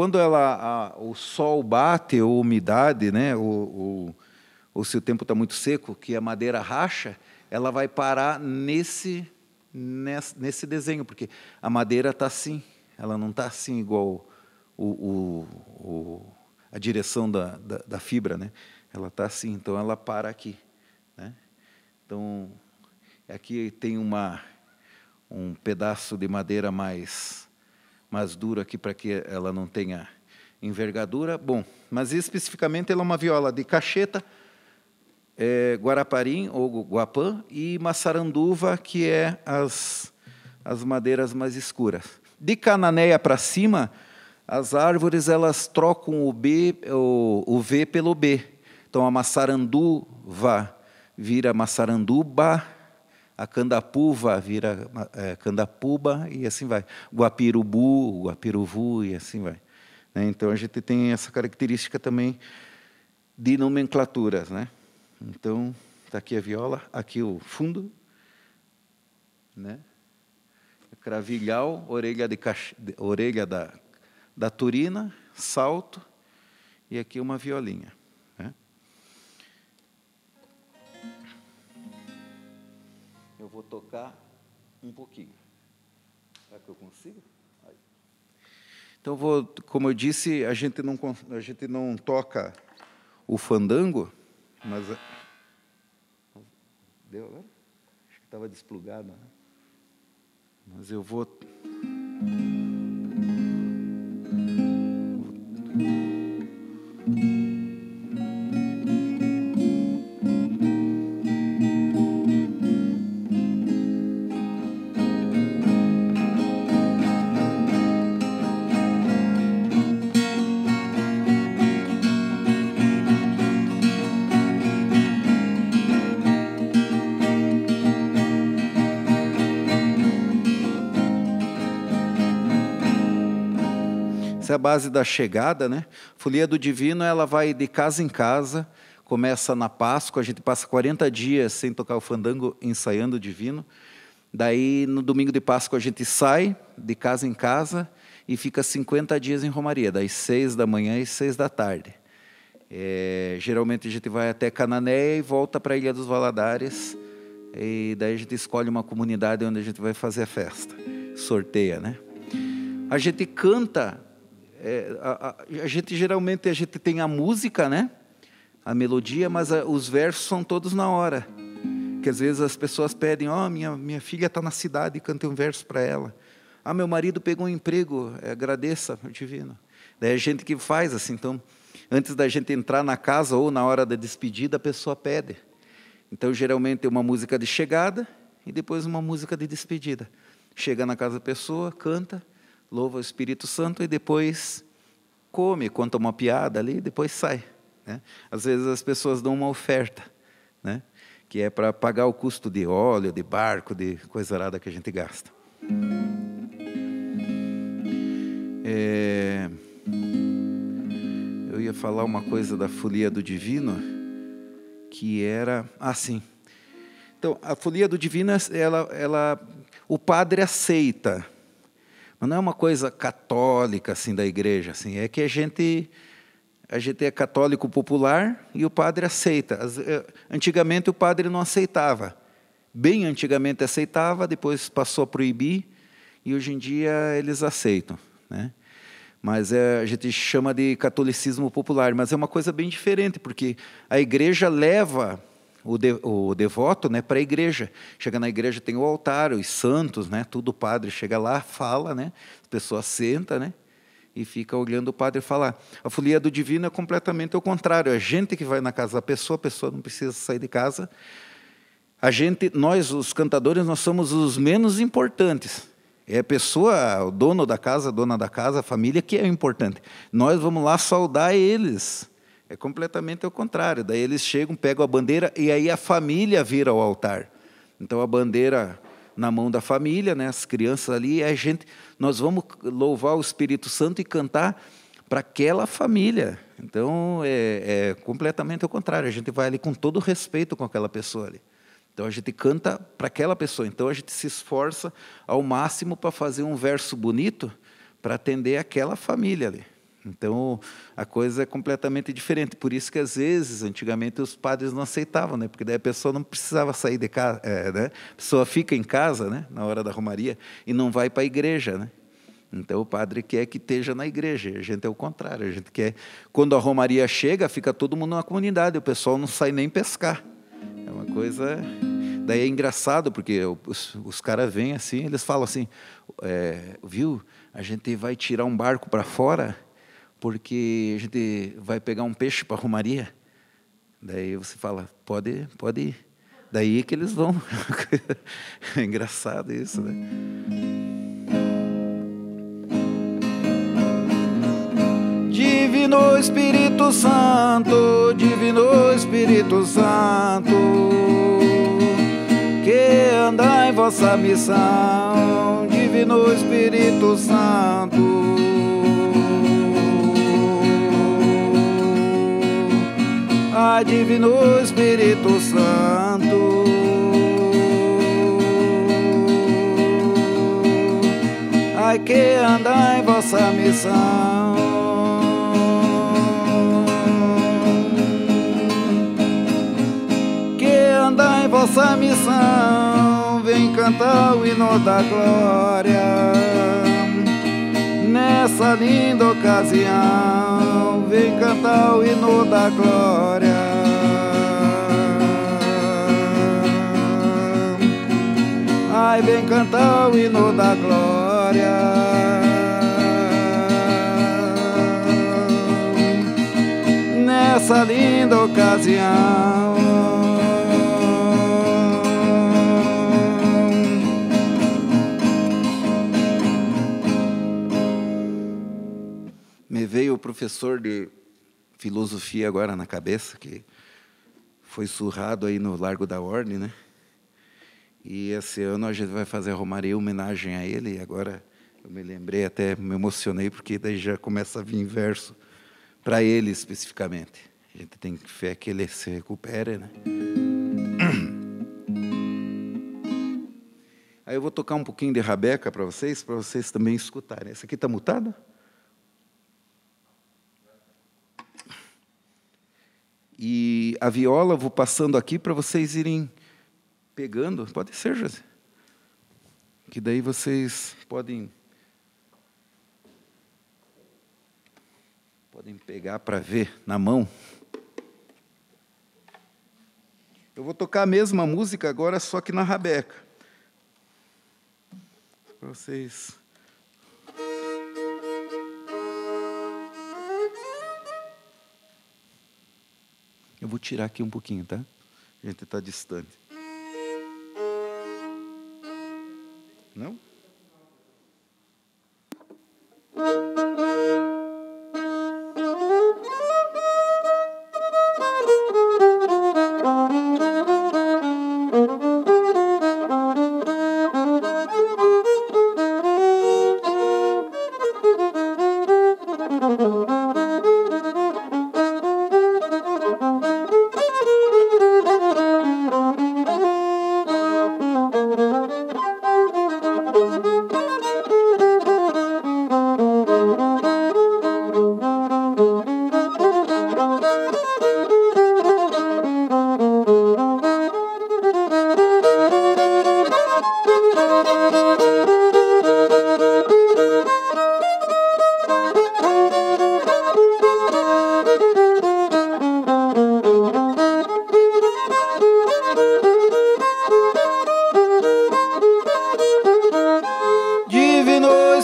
o sol bate, ou umidade, né? Ou se o tempo está muito seco, que a madeira racha, ela vai parar nesse desenho, porque a madeira está assim, ela não está assim igual a direção da fibra, né? Ela está assim, então ela para aqui, né? Então, aqui tem um pedaço de madeira mais duro aqui, para que ela não tenha envergadura. Bom, mas especificamente ela é uma viola de cacheta, guaraparim ou guapã, e maçaranduva, que é as madeiras mais escuras. De cananeia para cima, as árvores elas trocam o V pelo B. Então a maçaranduva vira maçaranduba, a candapuva vira candapuba, e assim vai. Guapirubu, guapiruvu, e assim vai. Então a gente tem essa característica também de nomenclaturas, né? Então, está aqui a viola, aqui o fundo, né? Cravilhal, orelha da turina, salto, e aqui uma violinha, né? Eu vou tocar um pouquinho. Será que eu consigo? Aí. Então, como eu disse, a gente não toca o fandango, mas deu agora? Acho que estava desplugado, né? Mas eu vou essa é a base da chegada, né? Folia do Divino, ela vai de casa em casa, começa na Páscoa, a gente passa 40 dias sem tocar o fandango, ensaiando o Divino. Daí, no domingo de Páscoa, a gente sai de casa em casa e fica 50 dias em Romaria, das 6 da manhã e 6 da tarde. Geralmente a gente vai até Cananéia e volta para a Ilha dos Valadares, e daí a gente escolhe uma comunidade onde a gente vai fazer a festa, sorteia, né? A gente canta, geralmente a gente tem a música, né? A melodia, mas os versos são todos na hora. Que às vezes as pessoas pedem, minha filha está na cidade, cantei um verso para ela. Meu marido pegou um emprego, agradeça ao Divino. Daí a gente que faz assim, então, antes da gente entrar na casa ou na hora da despedida, a pessoa pede. Então, geralmente é uma música de chegada e depois uma música de despedida. Chega na casa da pessoa, canta, louva o Espírito Santo e depois come, conta uma piada ali e depois sai, né? Às vezes as pessoas dão uma oferta, né? Que é para pagar o custo de óleo, de barco, de coisa arada que a gente gasta. Eu ia ia falar uma coisa da folia do divino, que era assim. Então, a folia do divino, o padre aceita, mas não é uma coisa católica assim da igreja, assim. É que a gente é católico popular e o padre aceita. Antigamente o padre não aceitava. Bem antigamente aceitava, depois passou a proibir e hoje em dia eles aceitam, né? Mas a gente chama de catolicismo popular, mas é uma coisa bem diferente, porque a igreja leva o devoto, né, para a igreja. Chega na igreja, tem o altar, os santos, né, tudo. O padre chega lá, fala, né, a pessoa senta, né, e fica olhando o padre falar. A folia do divino é completamente o contrário. É a gente que vai na casa da pessoa, a pessoa não precisa sair de casa. Nós, os cantadores, nós somos os menos importantes. É a pessoa, o dono da casa, a dona da casa, a família, que é importante. Nós vamos lá saudar eles. É completamente o contrário. Daí eles chegam, pegam a bandeira e aí a família vira o altar. Então a bandeira na mão da família, né, as crianças ali, nós vamos louvar o Espírito Santo e cantar para aquela família. Então é completamente o contrário. A gente vai ali com todo respeito com aquela pessoa ali. Então a gente canta para aquela pessoa. Então a gente se esforça ao máximo para fazer um verso bonito para atender aquela família ali. Então a coisa é completamente diferente. Por isso que às vezes, antigamente, os padres não aceitavam, né? Porque daí a pessoa não precisava sair de casa, né? A pessoa fica em casa, né, na hora da romaria e não vai para a igreja, né? Então o padre quer que esteja na igreja. A gente é o contrário. A gente quer, quando a romaria chega, fica todo mundo na comunidade. O pessoal não sai nem pescar. É uma coisa... Daí é engraçado, porque os caras vêm assim, eles falam assim, viu, a gente vai tirar um barco para fora, porque a gente vai pegar um peixe para a romaria. Daí você fala, pode ir. Daí é que eles vão. É engraçado isso, né? Divino Espírito Santo, Divino Espírito Santo, que anda em vossa missão, Divino Espírito Santo. Ai, Divino Espírito Santo, ai, que anda em vossa missão. Em vossa missão, vem cantar o hino da glória. Nessa linda ocasião, vem cantar o hino da glória. Ai, vem cantar o hino da glória. Nessa linda ocasião. Me veio o professor de filosofia agora na cabeça, que foi surrado aí no Largo da Ordem, né? E esse ano a gente vai fazer a romaria em homenagem a ele. E agora eu me lembrei, até me emocionei, porque daí já começa a vir verso para ele especificamente. A gente tem fé que ele se recupere, né? Aí eu vou tocar um pouquinho de Rabeca para vocês também escutarem. Essa aqui está mutada? E a viola, vou passando aqui para vocês irem pegando. Pode ser, José? Que daí vocês podem pegar para ver na mão. Eu vou tocar a mesma música agora, só que na Rabeca. Para vocês... Eu vou tirar aqui um pouquinho, tá? A gente está distante. Não?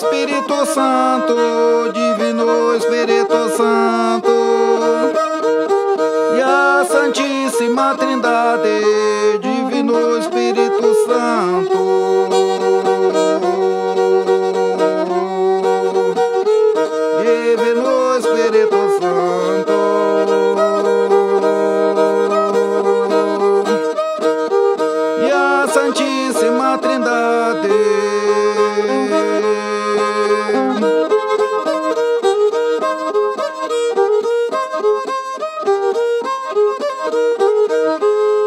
Espírito Santo, Divino Espírito Santo, e a Santíssima Trindade, Divino Espírito Santo, Divino Espírito Santo, e a Santíssima Trindade,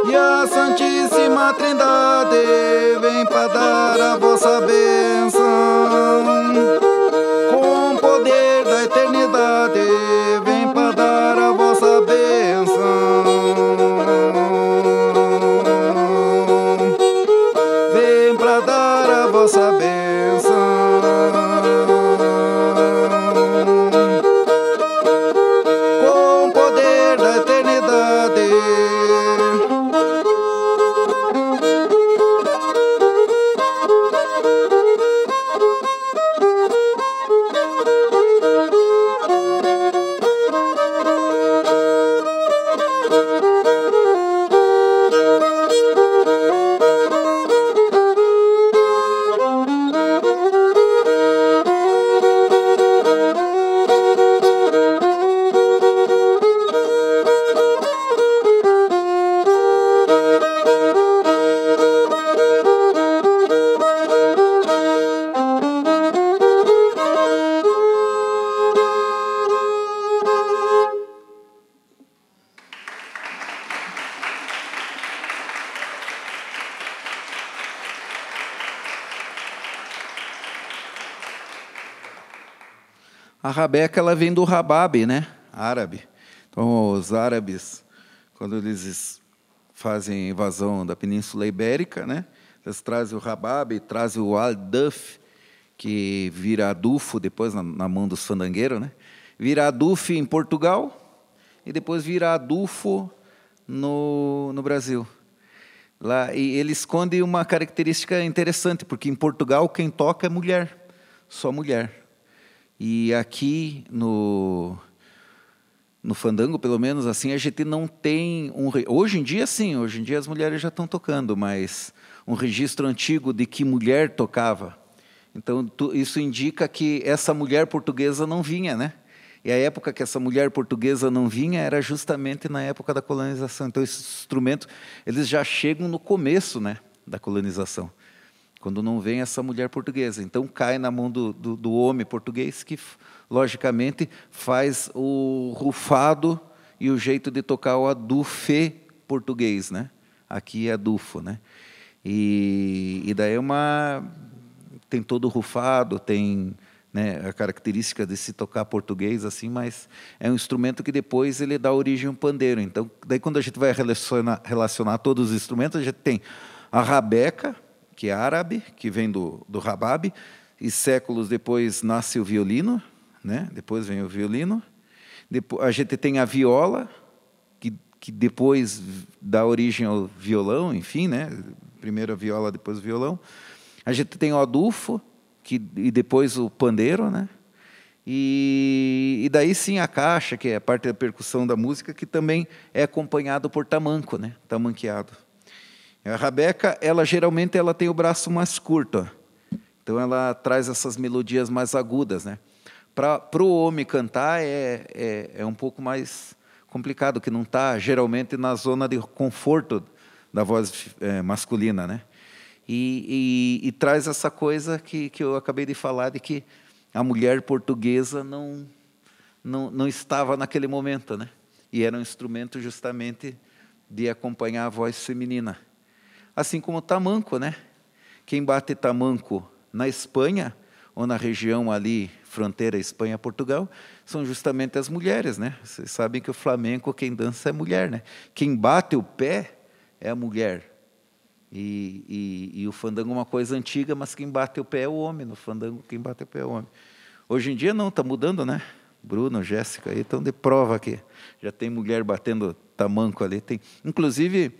e a Santíssima Trindade vem para dar a vossa bênção, com o poder da eternidade vem para dar a vossa bênção, vem para dar a vossa bênção, com o poder da eternidade. A rabeca, ela vem do rabab, né? Árabe. Então, os árabes, quando eles fazem a invasão da Península Ibérica, né? Eles trazem o rabab, trazem o al-duf, que vira adufo depois na mão dos fandangueiros, né? Vira adufo em Portugal e depois vira adufo no Brasil. Lá, e ele esconde uma característica interessante, porque em Portugal quem toca é mulher, só mulher. E aqui no fandango, pelo menos assim, a gente não tem hoje em dia sim, hoje em dia as mulheres já estão tocando, mas um registro antigo de que mulher tocava. Então isso indica que essa mulher portuguesa não vinha, né? E a época que essa mulher portuguesa não vinha era justamente na época da colonização. Então esses instrumentos, eles já chegam no começo, né, da colonização, quando não vem essa mulher portuguesa. Então cai na mão do homem português, que logicamente faz o rufado e o jeito de tocar o adufê português, né? Aqui é adufo, né? E daí tem todo o rufado, tem, né, a característica de se tocar português assim, mas é um instrumento que depois ele dá origem ao pandeiro. Então daí quando a gente vai relacionar todos os instrumentos, a gente tem a rabeca, que é árabe, que vem do rabab, e séculos depois nasce o violino, né? Depois vem o violino. Depois, a gente tem a viola, que depois dá origem ao violão, enfim, né? Primeiro a viola, depois o violão. A gente tem o adufo, e depois o pandeiro, né? E daí sim a caixa, que é a parte da percussão da música, que também é acompanhado por tamanco, né? Tamanqueado. A rabeca, geralmente ela tem o braço mais curto, ó. Então ela traz essas melodias mais agudas, né? Para o homem cantar é um pouco mais complicado, que não está geralmente na zona de conforto da voz masculina, né? E traz essa coisa que eu acabei de falar, de que a mulher portuguesa não estava naquele momento, né? E era um instrumento justamente de acompanhar a voz feminina. Assim como o tamanco, né? Quem bate tamanco na Espanha, ou na região ali, fronteira Espanha-Portugal, são justamente as mulheres, né? Vocês sabem que o flamenco, quem dança é mulher, né? Quem bate o pé é a mulher. E o fandango é uma coisa antiga, mas quem bate o pé é o homem. No fandango, quem bate o pé é o homem. Hoje em dia não, está mudando, né? Bruno, Jéssica, aí estão de prova aqui. Já tem mulher batendo tamanco ali. Inclusive,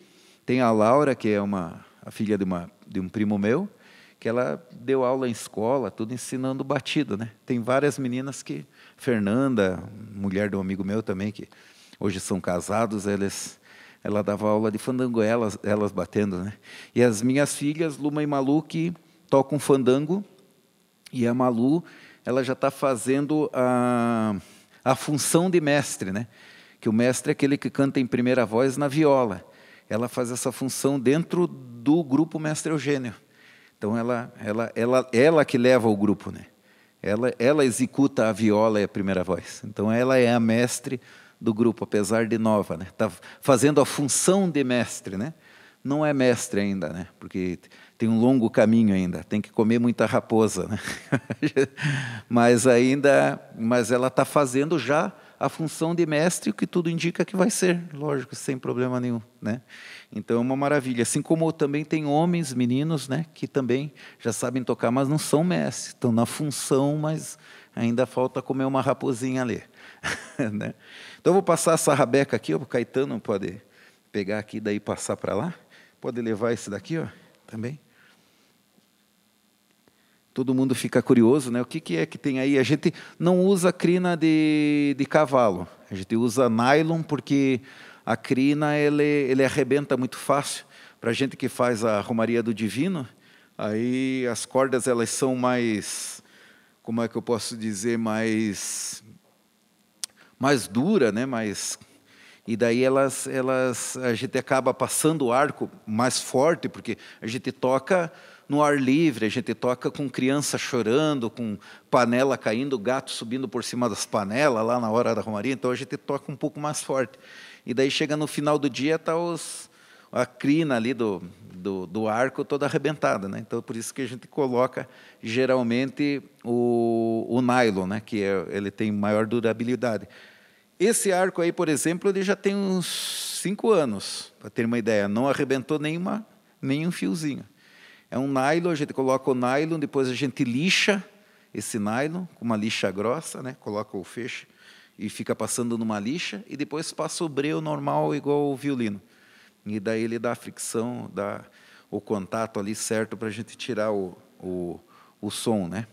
tem a Laura, que é a filha de um primo meu, que ela deu aula em escola, tudo ensinando batido, né? Tem várias meninas que... Fernanda, mulher de um amigo meu também, que hoje são casados, ela dava aula de fandango, elas batendo, né? E as minhas filhas, Luma e Malu, que tocam fandango, e a Malu, ela já está fazendo a função de mestre, né? Que o mestre é aquele que canta em primeira voz na viola. Ela faz essa função dentro do grupo Mestre Eugênio. Então, ela que leva o grupo, né? Ela executa a viola e a primeira voz. Então, ela é a mestre do grupo, apesar de nova, né? Está fazendo a função de mestre, né? Não é mestre ainda, né? Porque tem um longo caminho ainda, tem que comer muita raposa, né? mas ela está fazendo já a função de mestre, o que tudo indica que vai ser, lógico, sem problema nenhum, né? Então é uma maravilha. Assim como também tem homens, meninos, né, que também já sabem tocar, mas não são mestres, estão na função, mas ainda falta comer uma raposinha ali. né? Então eu vou passar essa rabeca aqui, o Caetano pode pegar aqui, daí passar para lá. Pode levar esse daqui, ó, também. Todo mundo fica curioso, né? O que é que tem aí? A gente não usa crina de cavalo, a gente usa nylon porque a crina ele arrebenta muito fácil. Para a gente que faz a Romaria do Divino, aí as cordas elas são mais, como é que eu posso dizer, mais dura, né? E daí a gente acaba passando o arco mais forte, porque a gente toca no ar livre, a gente toca com criança chorando, com panela caindo, gato subindo por cima das panelas lá na hora da romaria, então a gente toca um pouco mais forte. E daí chega no final do dia, está a crina ali do arco toda arrebentada, né? Então por isso que a gente coloca geralmente o nylon, né? Que ele tem maior durabilidade. Esse arco aí, por exemplo, ele já tem uns 5 anos, para ter uma ideia, não arrebentou nenhum fiozinho. É um nylon, a gente coloca o nylon, depois a gente lixa esse nylon com uma lixa grossa, né? Coloca o feixe e fica passando numa lixa, e depois passa o breu normal igual o violino. E daí ele dá a fricção, dá o contato ali certo para a gente tirar o som, né?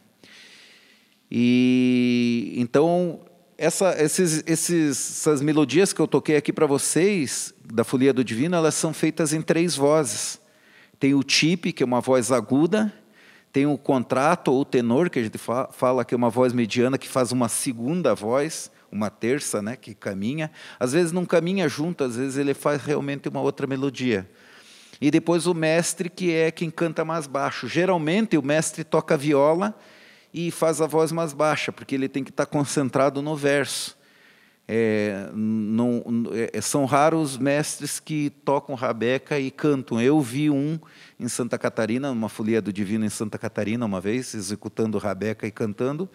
E então essas melodias que eu toquei aqui para vocês da Folia do Divino, elas são feitas em 3 vozes. Tem o tipe, que é uma voz aguda, tem o contrato ou tenor, que a gente fala que é uma voz mediana, que faz uma segunda voz, uma terça, né, que caminha. Às vezes não caminha junto, às vezes ele faz realmente uma outra melodia. E depois o mestre, que é quem canta mais baixo. Geralmente o mestre toca viola e faz a voz mais baixa, porque ele tem que estar concentrado no verso. São raros os mestres que tocam rabeca e cantam. Eu vi um em Santa Catarina, numa Folia do Divino em Santa Catarina, uma vez, executando rabeca e cantando.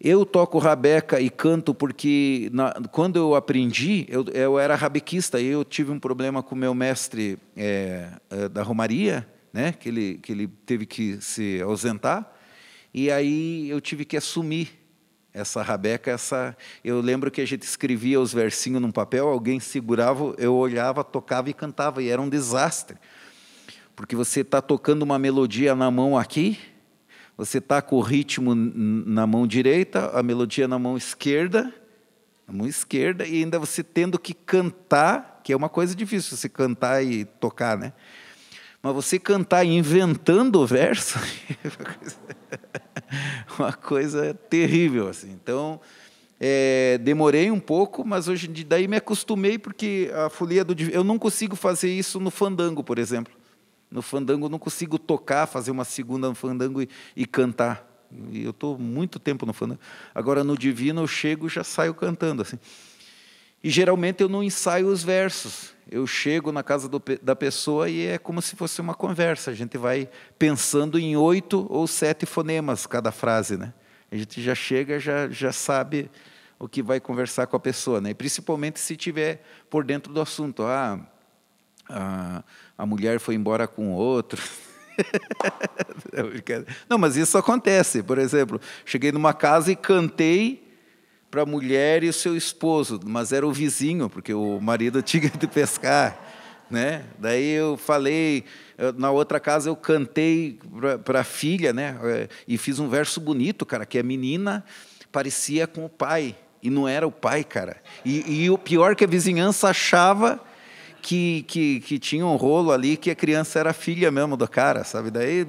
Eu toco rabeca e canto porque, quando eu aprendi, eu era rabequista, e eu tive um problema com o meu mestre da Romaria, né, que ele teve que se ausentar, e aí eu tive que assumir essa rabeca. Eu lembro que a gente escrevia os versinhos num papel, alguém segurava, eu olhava, tocava e cantava, e era um desastre, porque você está tocando uma melodia na mão aqui, você está com o ritmo na mão direita, a melodia na mão esquerda, e ainda você tendo que cantar, que é uma coisa difícil, você cantar e tocar, né? Mas você cantar inventando o verso, uma coisa terrível, assim. Então, demorei um pouco, mas hoje daí me acostumei, porque a Folia do Divino, eu não consigo fazer isso no fandango, por exemplo. No fandango eu não consigo tocar, fazer uma segunda no fandango e cantar. E eu estou muito tempo no fandango. Agora, no Divino, eu chego e já saio cantando, assim. E, geralmente, eu não ensaio os versos. Eu chego na casa da pessoa e é como se fosse uma conversa. A gente vai pensando em 8 ou 7 fonemas cada frase, né? A gente já chega, já sabe o que vai conversar com a pessoa, né? E principalmente se estiver por dentro do assunto. A mulher foi embora com outro. Não, mas isso acontece. Por exemplo, cheguei numa casa e cantei para a mulher e o seu esposo, mas era o vizinho, porque o marido tinha de pescar, né? Daí eu falei, na outra casa eu cantei para a filha, né? E fiz um verso bonito, cara, que a menina parecia com o pai, e não era o pai, cara. E o pior que a vizinhança achava que tinha um rolo ali, que a criança era filha mesmo do cara, sabe? Daí,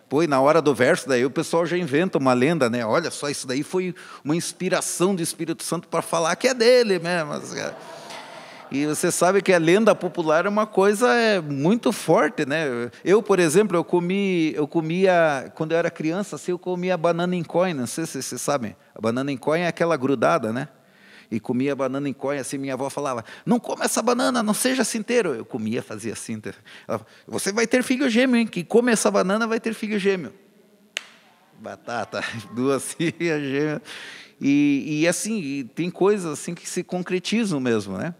pô, na hora do verso, daí o pessoal já inventa uma lenda, né? Olha só, isso daí foi uma inspiração do Espírito Santo para falar que é dele mesmo. E você sabe que a lenda popular é uma coisa muito forte, né? Eu, por exemplo, eu comia, quando eu era criança, assim, eu comia banana em coin, não sei se vocês sabem. A banana em coin é aquela grudada, né? E comia banana em coin, assim, minha avó falava, não coma essa banana, não seja cinteiro. Eu comia, fazia assim. Ela, você vai ter filho gêmeo, hein? Quem come essa banana vai ter filho gêmeo. Batata, duas filhas gêmeas. E assim, tem coisas assim que se concretizam mesmo, né?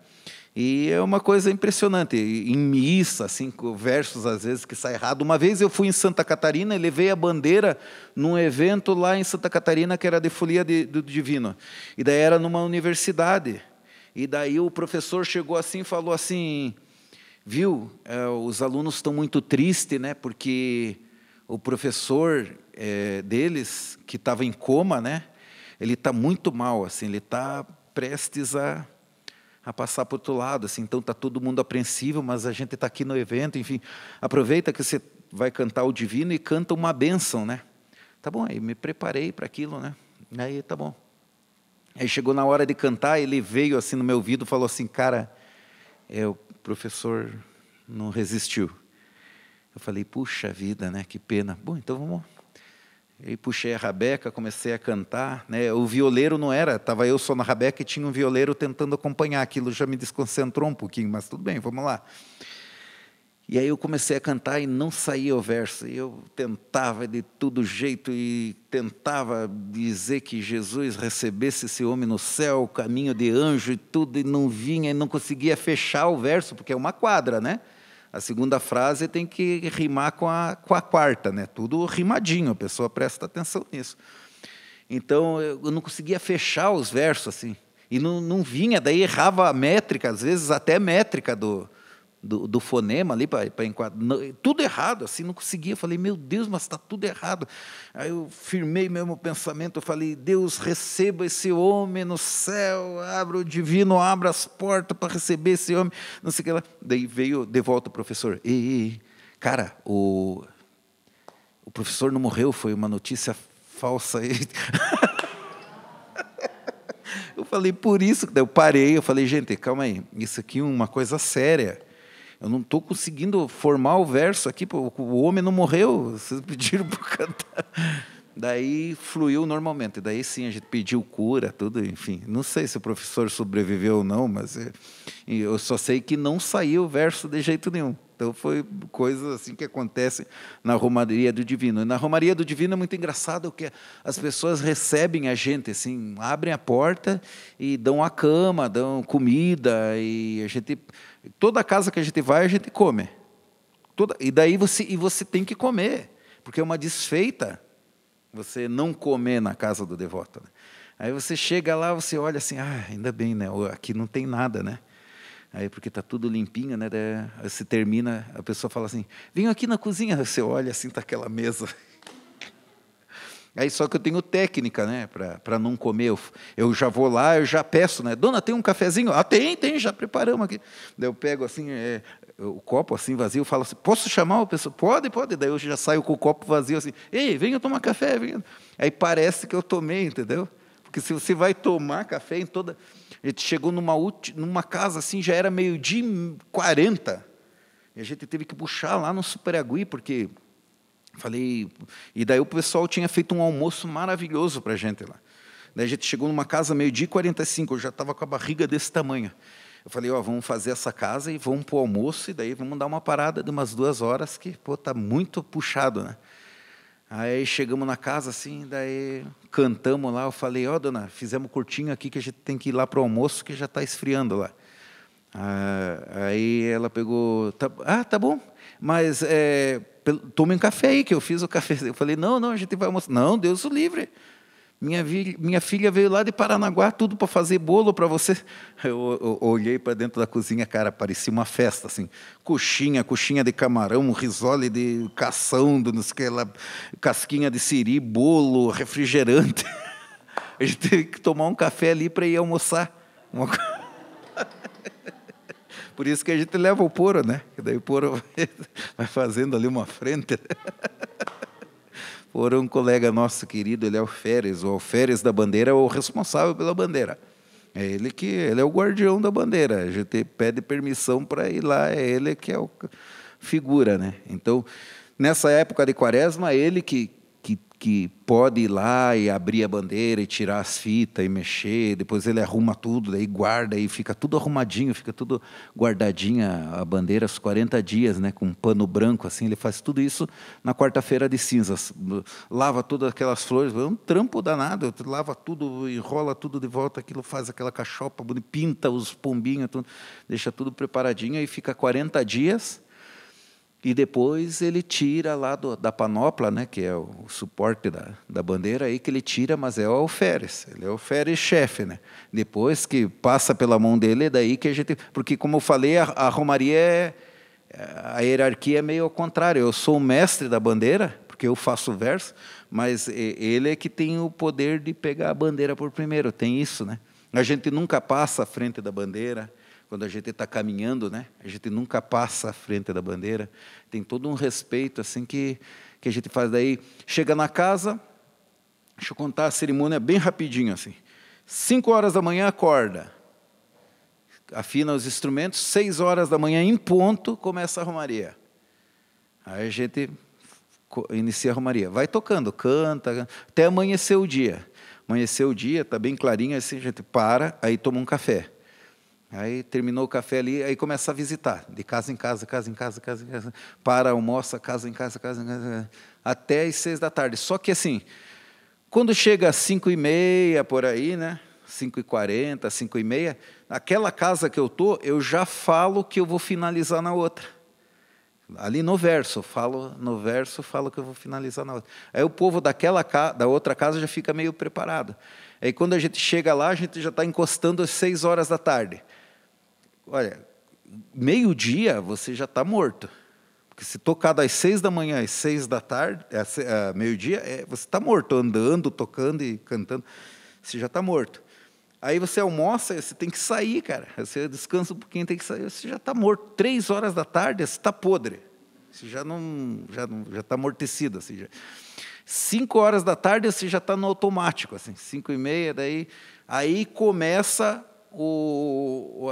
E é uma coisa impressionante. Em missa, assim, versos às vezes que saem errado. Uma vez eu fui em Santa Catarina e levei a bandeira num evento lá em Santa Catarina que era de Folia do Divino. E daí era numa universidade. E daí o professor chegou assim e falou assim, viu, os alunos estão muito tristes, né, porque o professor deles, que estava em coma, né, ele está muito mal, assim, ele está prestes a passar para o outro lado, assim, então está todo mundo apreensivo, mas a gente está aqui no evento, enfim, aproveita que você vai cantar o Divino e canta uma bênção, né? Tá bom, aí me preparei para aquilo, né? Aí tá bom. Aí chegou na hora de cantar, ele veio assim no meu ouvido e falou assim, cara, o professor não resistiu. Eu falei, puxa vida, né? Que pena. Bom, então vamos. Aí puxei a rabeca, comecei a cantar, né? O violeiro não era, estava eu só na rabeca e tinha um violeiro tentando acompanhar, aquilo já me desconcentrou um pouquinho, mas tudo bem, vamos lá. E aí eu comecei a cantar e não saía o verso, e eu tentava de todo jeito, e tentava dizer que Jesus recebesse esse homem no céu, caminho de anjo e tudo, e não vinha, e não conseguia fechar o verso, porque é uma quadra, né? A segunda frase tem que rimar com a quarta, né? Tudo rimadinho, a pessoa presta atenção nisso. Então, eu não conseguia fechar os versos, assim. E não vinha, daí errava a métrica, às vezes até métrica do fonema ali, para enquadrar. Tudo errado, assim, não conseguia. Eu falei, meu Deus, mas está tudo errado. Aí eu firmei mesmo o pensamento, eu falei, Deus, receba esse homem no céu, abra o divino, abra as portas para receber esse homem, não sei o que lá. Daí veio de volta o professor, cara, o professor não morreu, foi uma notícia falsa. Eu falei, por isso, daí eu parei, eu falei, gente, calma aí, isso aqui é uma coisa séria. Eu não estou conseguindo formar o verso aqui, o homem não morreu, vocês pediram para cantar. Daí fluiu normalmente, daí sim a gente pediu cura, tudo, enfim. Não sei se o professor sobreviveu ou não, mas eu só sei que não saiu o verso de jeito nenhum. Então foi coisas assim que acontecem na Romaria do Divino. E na Romaria do Divino é muito engraçado que as pessoas recebem a gente, assim, abrem a porta e dão a cama, dão comida, e a gente, toda casa que a gente vai, a gente come. E daí você tem que comer, porque é uma desfeita você não comer na casa do devoto, né? Aí você chega lá, você olha assim, ainda bem, né? Aqui não tem nada, né? Aí porque está tudo limpinho, né? Daí você termina, a pessoa fala assim, venho aqui na cozinha, você olha assim, está aquela mesa. Aí só que eu tenho técnica, né? Para não comer, eu já vou lá, eu já peço, né? Dona, tem um cafezinho? Tem, já preparamos aqui. Daí eu pego assim, o copo assim vazio, falo assim, posso chamar a pessoa? Pode. Daí eu já saio com o copo vazio assim, ei, venha tomar café, venha. Aí parece que eu tomei, entendeu? Porque se você vai tomar café em toda... A gente chegou numa casa assim, já era 12h40, e a gente teve que puxar lá no Superagui, porque... Falei, e daí o pessoal tinha feito um almoço maravilhoso para a gente lá. Daí a gente chegou numa casa 12h45, eu já estava com a barriga desse tamanho. Eu falei, vamos fazer essa casa e vamos para o almoço, e daí vamos dar uma parada de umas 2 horas, que está muito puxado, né? Aí chegamos na casa assim, daí cantamos lá, eu falei, dona, fizemos curtinho aqui que a gente tem que ir lá para o almoço, que já está esfriando lá. Aí ela pegou, tá bom, mas tome um café aí, que eu fiz o café. Eu falei, não, a gente vai almoçar. Não, Deus o livre. Minha filha veio lá de Paranaguá, tudo para fazer bolo para você. Eu olhei para dentro da cozinha, cara, parecia uma festa, assim. Coxinha de camarão, risole de cação, não sei o que lá, casquinha de siri, bolo, refrigerante. A gente teve que tomar um café ali para ir almoçar. Por isso que a gente leva o Poro, né? E daí o Poro vai fazendo ali uma frente. Por um colega nosso querido, ele é o Alferes da bandeira, é o responsável pela bandeira. Ele é o guardião da bandeira. A gente pede permissão para ir lá, é ele que é o figura, né? Então, nessa época de Quaresma, ele que pode ir lá e abrir a bandeira e tirar as fitas e mexer, depois ele arruma tudo, daí guarda e fica tudo arrumadinho, fica tudo guardadinha a bandeira, os 40 dias, né, com um pano branco, assim, ele faz tudo isso na quarta-feira de cinzas, lava todas aquelas flores, é um trampo danado, lava tudo, enrola tudo de volta, aquilo faz aquela cachopa, pinta os pombinhos, tudo, deixa tudo preparadinho, aí fica 40 dias, e depois ele tira lá da panopla, né, que é o suporte da bandeira, aí que ele tira, mas é o alferes, ele é o alferes-chefe, né? Depois que passa pela mão dele, é daí que a gente... Porque, como eu falei, a romaria, a hierarquia é meio ao contrário. Eu sou o mestre da bandeira, porque eu faço o verso, mas ele é que tem o poder de pegar a bandeira por primeiro, tem isso, né? A gente nunca passa à frente da bandeira. Quando a gente está caminhando, né? A gente nunca passa à frente da bandeira. Tem todo um respeito assim que a gente faz. Daí, chega na casa, deixa eu contar a cerimônia bem rapidinho. Assim. 5 horas da manhã, acorda. Afina os instrumentos, 6 horas da manhã, em ponto, começa a romaria. Aí a gente inicia a romaria. Vai tocando, canta, até amanhecer o dia. Amanhecer o dia, está bem clarinho, assim, a gente para, aí toma um café. Aí terminou o café ali, aí começa a visitar, de casa em casa, para, almoça, casa em casa, até às 6 da tarde. Só que assim, quando chega às 5h30, por aí, né? 5h40, 5h30, naquela casa que eu estou, eu já falo que eu vou finalizar na outra. Ali no verso, falo que eu vou finalizar na outra. Aí o povo da outra casa já fica meio preparado. Aí quando a gente chega lá, a gente já está encostando às 6 horas da tarde. Olha, meio-dia você já está morto. Porque se tocar das 6 da manhã às 6 da tarde, meio-dia, você está morto, andando, tocando e cantando. Você já está morto. Aí você almoça, você tem que sair, cara. Você descansa um pouquinho, tem que sair. Você já está morto. 3 horas da tarde, você está podre. Você já está amortecido. Assim, já. 5 horas da tarde, você já está no automático. Assim, 5h30, daí... Aí começa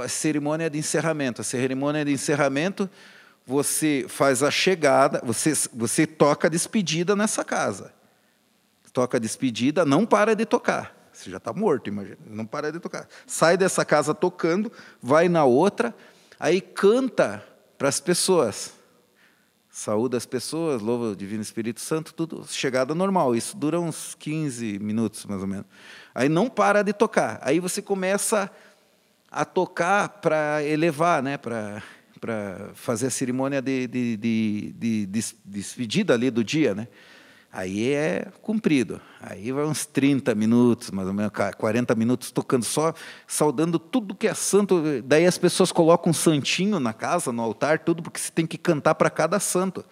a cerimônia de encerramento. A cerimônia de encerramento, você faz a chegada, você toca a despedida nessa casa. Toca a despedida, não para de tocar. Você já está morto, imagina. Não para de tocar. Sai dessa casa tocando, vai na outra, aí canta para as pessoas. Saúda as pessoas, louva o Divino Espírito Santo, tudo chegada normal. Isso dura uns 15 minutos, mais ou menos. Aí não para de tocar. Aí você começa a tocar para elevar, né? Para fazer a cerimônia de despedida ali do dia, né? Aí é cumprido. Aí vai uns 30 minutos, mais ou menos, 40 minutos, tocando só, saudando tudo que é santo. Daí as pessoas colocam um santinho na casa, no altar, tudo, porque você tem que cantar para cada santo.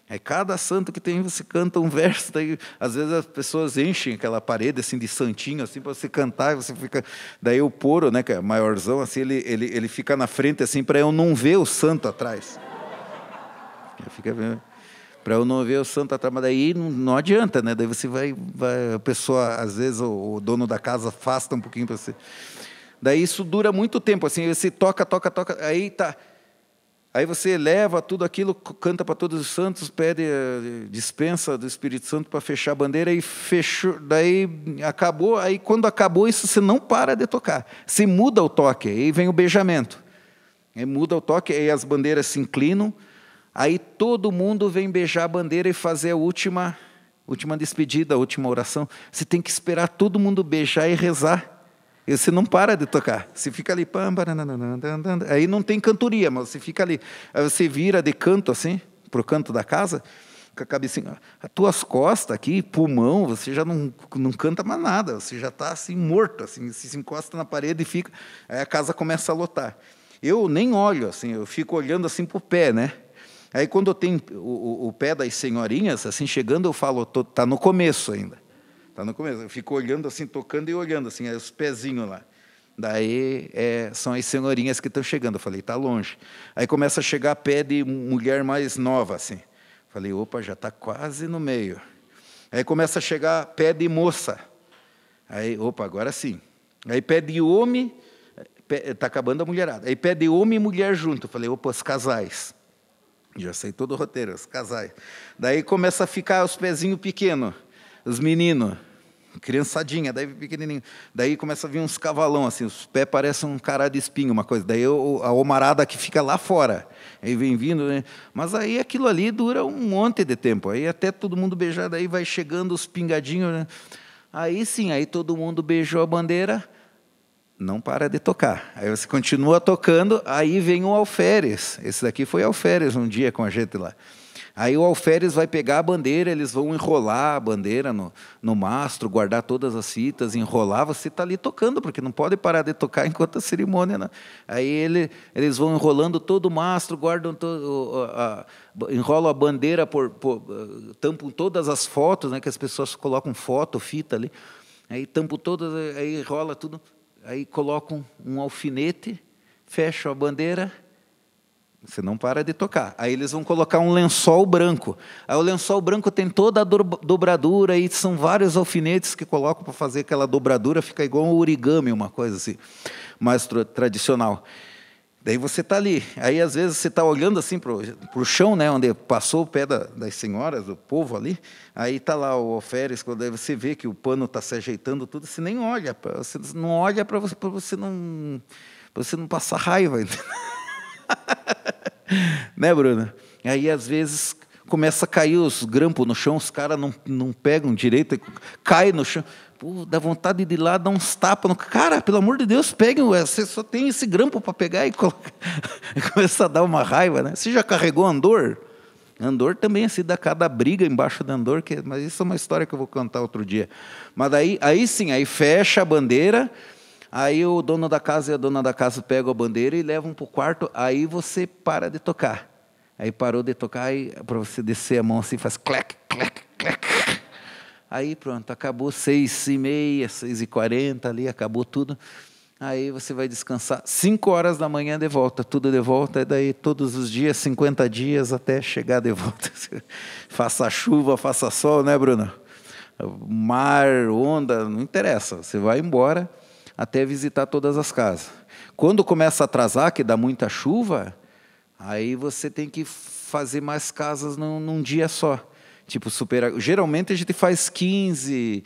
É cada santo que tem, você canta um verso. Daí, às vezes as pessoas enchem aquela parede assim, de santinho assim, para você cantar, e você fica... Daí o Poro, né, que é maiorzão, assim, ele fica na frente assim, para eu não ver o santo atrás. Fica vendo. Para eu não ver o santo atrás, mas daí não adianta, né? Daí você vai, a pessoa, às vezes, o dono da casa afasta um pouquinho para você. Daí isso dura muito tempo, assim, você toca, aí tá. Aí você leva tudo aquilo, canta para todos os santos, pede dispensa do Espírito Santo para fechar a bandeira, e fechou, daí acabou, aí quando acabou isso, você não para de tocar. Você muda o toque, aí vem o beijamento. Aí muda o toque, aí as bandeiras se inclinam, aí todo mundo vem beijar a bandeira e fazer a última despedida, a última oração. Você tem que esperar todo mundo beijar e rezar. E você não para de tocar. Você fica ali. Aí não tem cantoria, mas você fica ali. Aí você vira de canto assim, para o canto da casa. com a cabecinha. As tuas costas aqui, pulmão, você já não canta mais nada, você já está assim, morto, assim, se encosta na parede e fica. Aí a casa começa a lotar. Eu nem olho, assim, eu fico olhando assim para o pé, né? Aí, quando eu tenho o pé das senhorinhas, assim, chegando, eu falo, tá no começo ainda. Tá no começo. Eu fico olhando assim, tocando e olhando, assim, aí os pezinhos lá. Daí são as senhorinhas que estão chegando. Eu falei, tá longe. Aí começa a chegar pé de mulher mais nova, assim. Falei, opa, já está quase no meio. Aí começa a chegar pé de moça. Aí, opa, agora sim. Aí pé de homem, está acabando a mulherada. Aí pé de homem e mulher junto. Falei, opa, os casais. Já sei todo o roteiro, os casais. Daí começa a ficar os pezinhos pequenos, os meninos, criançadinha, daí pequenininho. Daí começa a vir uns cavalão, assim, os pés parecem um cará de espinho, uma coisa. Daí a homarada que fica lá fora. Aí vem vindo, né? Mas aí aquilo ali dura um monte de tempo. Aí até todo mundo beijar, daí vai chegando os pingadinhos, né? Aí sim, aí todo mundo beijou a bandeira, não para de tocar. Aí você continua tocando, aí vem o alferes. Esse daqui foi alferes um dia com a gente lá. Aí o alferes vai pegar a bandeira, eles vão enrolar a bandeira no mastro, guardar todas as fitas, enrolar, você está ali tocando, porque não pode parar de tocar enquanto a cerimônia. Não. Aí eles vão enrolando todo o mastro, guardam enrolam a bandeira, tampam todas as fotos, né, que as pessoas colocam foto, fita ali, aí tampam todas, aí enrola tudo. Aí colocam um alfinete, fecham a bandeira, você não para de tocar. Aí eles vão colocar um lençol branco. Aí o lençol branco tem toda a dobradura, e são vários alfinetes que colocam para fazer aquela dobradura, fica igual um origami, uma coisa assim, mais tradicional. Daí você está ali. Aí às vezes você está olhando assim para o chão, né, onde passou o pé das senhoras, do povo ali. Aí está lá o alferes, quando você vê que o pano está se ajeitando tudo, você nem olha, você não olha para você não passar raiva. Né, Bruna? Aí às vezes começa a cair os grampos no chão, os caras não pegam direito, cai no chão. Pô, dá vontade de ir lá dar uns tapas no cara, pelo amor de Deus, peguem, você só tem esse grampo para pegar e colocar. Começa a dar uma raiva, né? Você já carregou andor? Andor também assim, dá cada briga embaixo do andor, mas isso é uma história que eu vou contar outro dia. Mas aí sim, aí fecha a bandeira, aí o dono da casa e a dona da casa pegam a bandeira e levam para o quarto, aí você para de tocar. Aí parou de tocar, para você descer a mão assim, faz clec, clec, clec. Aí pronto, acabou 6h30, 6h40 ali, acabou tudo. Aí você vai descansar 5 horas da manhã de volta, tudo de volta, e daí todos os dias, 50 dias até chegar de volta. Faça chuva, faça sol, né, Bruno? Mar, onda, não interessa, você vai embora até visitar todas as casas. Quando começa a atrasar, que dá muita chuva, aí você tem que fazer mais casas num dia só. Tipo, geralmente a gente faz 15,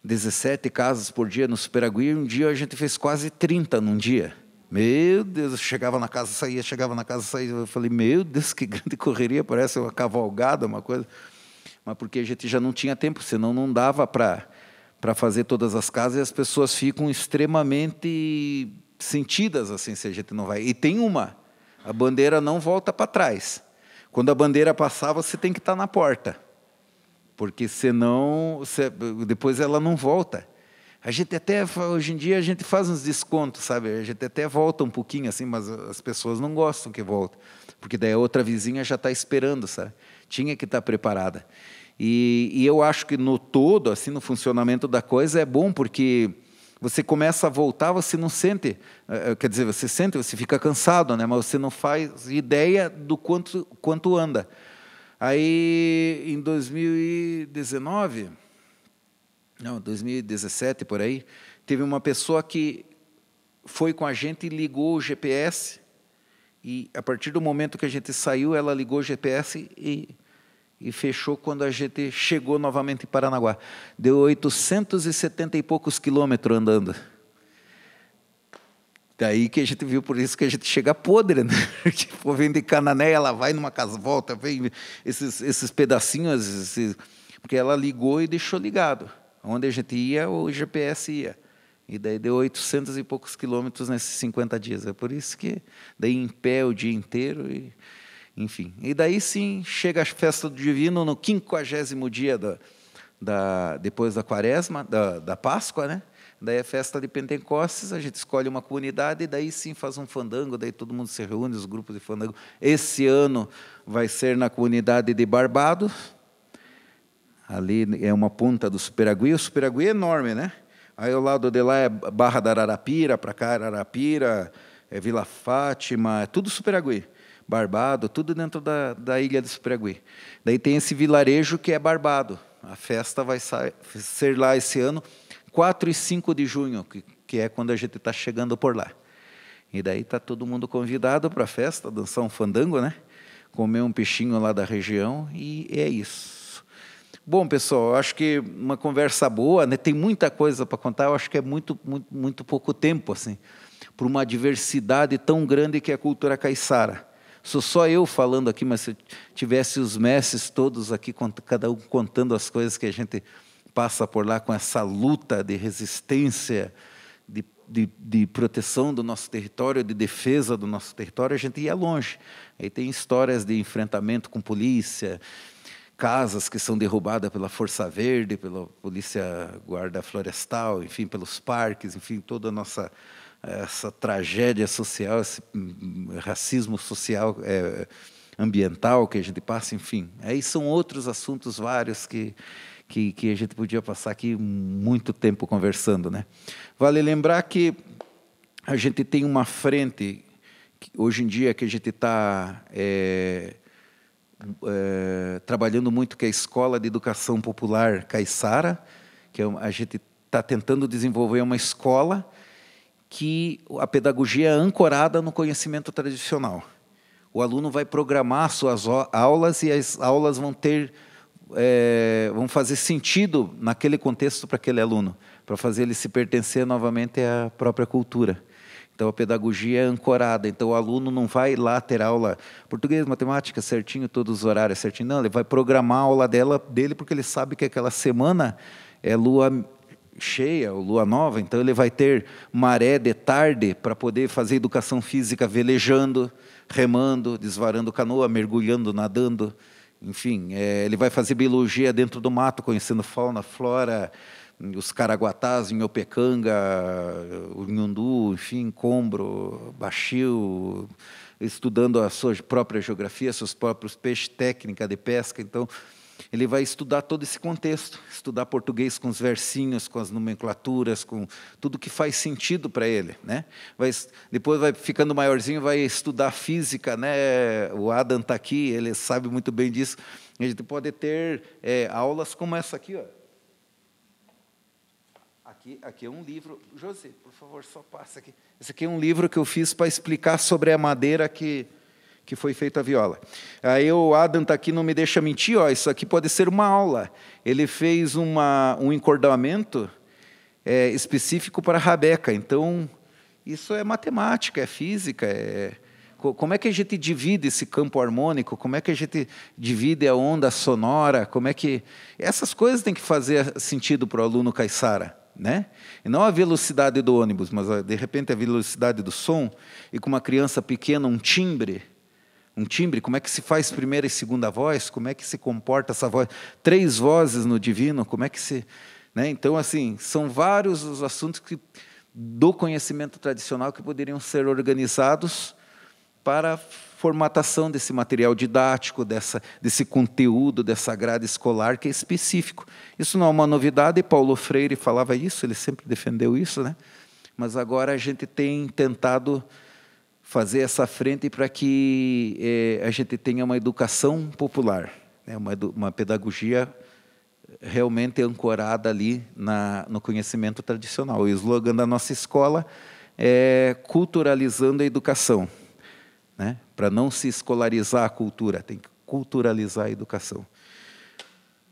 17 casas por dia no Superagui, um dia a gente fez quase 30 num dia. Meu Deus, eu chegava na casa, saía, chegava na casa, saía. Eu falei, meu Deus, que grande correria, parece uma cavalgada, uma coisa. Mas porque a gente já não tinha tempo, senão não dava para fazer todas as casas, e as pessoas ficam extremamente sentidas assim, se a gente não vai. E tem a bandeira não volta para trás. Quando a bandeira passar, você tem que estar na porta, porque senão depois ela não volta. A gente até, hoje em dia, a gente faz uns descontos, sabe? A gente até volta um pouquinho assim, mas as pessoas não gostam que volte, porque daí a outra vizinha já está esperando, sabe? Tinha que estar preparada. E eu acho que no todo, assim, no funcionamento da coisa, é bom, porque você começa a voltar, você não sente, quer dizer, você sente, você fica cansado, né? Mas você não faz ideia do quanto anda. Aí, em 2017, por aí, teve uma pessoa que foi com a gente e ligou o GPS, e a partir do momento que a gente saiu, ela ligou o GPS e fechou quando a gente chegou novamente em Paranaguá. Deu 870 e poucos quilômetros andando. Daí que a gente viu, por isso que a gente chega podre, né? Tipo, vem de Canané, ela vai numa casa, volta, vem esses pedacinhos, porque ela ligou e deixou ligado. Onde a gente ia, o GPS ia. E daí deu 800 e poucos quilômetros nesses 50 dias. É por isso que daí em pé o dia inteiro. enfim. E daí sim, chega a festa do Divino no 50º dia depois da Quaresma, da Páscoa, né? Daí é festa de Pentecostes, a gente escolhe uma comunidade e daí sim faz um fandango, daí todo mundo se reúne, os grupos de fandango. Esse ano vai ser na comunidade de Barbados, ali é uma ponta do Superagui. O Superagui é enorme, né? Aí ao lado de lá é Barra da Ararapira, para cá Ararapira, é Vila Fátima, é tudo Superagui. Barbado, tudo dentro da ilha de Superagui. Daí tem esse vilarejo que é Barbado. A festa vai ser lá esse ano, 4 e 5 de junho, que é quando a gente está chegando por lá. E daí está todo mundo convidado para a festa, dançar um fandango, né? Comer um peixinho lá da região, e é isso. Bom, pessoal, eu acho que uma conversa boa, né? Tem muita coisa para contar, eu acho que é muito pouco tempo, assim, para uma diversidade tão grande que é a cultura caiçara. Sou só eu falando aqui, mas se tivesse os mestres todos aqui, cada um contando as coisas que a gente passa por lá com essa luta de resistência, de proteção do nosso território, de defesa do nosso território, a gente ia longe. Aí tem histórias de enfrentamento com polícia, casas que são derrubadas pela Força Verde, pela Polícia Guarda Florestal, enfim, pelos parques, enfim, toda a essa tragédia social, esse racismo social, ambiental que a gente passa, enfim. Aí são outros assuntos vários que a gente podia passar aqui muito tempo conversando, né? Vale lembrar que a gente tem uma frente, hoje em dia, que a gente está trabalhando muito, que é a Escola de Educação Popular Caiçara, que a gente está tentando desenvolver uma escola que a pedagogia é ancorada no conhecimento tradicional. O aluno vai programar suas aulas e as aulas vão vão fazer sentido naquele contexto para aquele aluno, para fazer ele se pertencer novamente à própria cultura. Então, a pedagogia é ancorada. Então, o aluno não vai lá ter aula português, matemática, certinho, todos os horários certinho. Não, ele vai programar a aula dele porque ele sabe que aquela semana é lua cheia, ou lua nova, então ele vai ter maré de tarde para poder fazer educação física velejando, remando, desvarando canoa, mergulhando, nadando. Enfim, ele vai fazer biologia dentro do mato, conhecendo fauna, flora, os caraguatás, Inhopecanga, o Nhundu, enfim, Combro, Baixio, estudando a sua própria geografia, seus próprios peixes, técnica de pesca. Então, ele vai estudar todo esse contexto, estudar português com os versinhos, com as nomenclaturas, com tudo que faz sentido para ele, né? Depois vai ficando maiorzinho, vai estudar física, né? O Adam está aqui, ele sabe muito bem disso. A gente pode ter aulas como essa aqui, ó. Aqui é um livro. José, por favor, só passa aqui. Esse aqui é um livro que eu fiz para explicar sobre a madeira que foi feita a viola. Aí o Adam está aqui, não me deixa mentir, ó, isso aqui pode ser uma aula. Ele fez um encordamento específico para a rabeca. Então, isso é matemática, é física, como é que a gente divide esse campo harmônico, como é que a gente divide a onda sonora, como é que... Essas coisas têm que fazer sentido para o aluno caiçara, né? E não a velocidade do ônibus, mas, de repente, a velocidade do som, e com uma criança pequena, um timbre, como é que se faz primeira e segunda voz, como é que se comporta essa voz, 3 vozes no divino, como é que se... Né? Então, assim, são vários os assuntos do conhecimento tradicional que poderiam ser organizados para a formatação desse material didático, desse conteúdo, dessa grade escolar que é específico. Isso não é uma novidade, Paulo Freire falava isso, ele sempre defendeu isso, né? Mas agora a gente tem tentado fazer essa frente para que a gente tenha uma educação popular, né? Uma pedagogia realmente ancorada ali no conhecimento tradicional. O slogan da nossa escola é culturalizando a educação, né? Para não se escolarizar a cultura, tem que culturalizar a educação.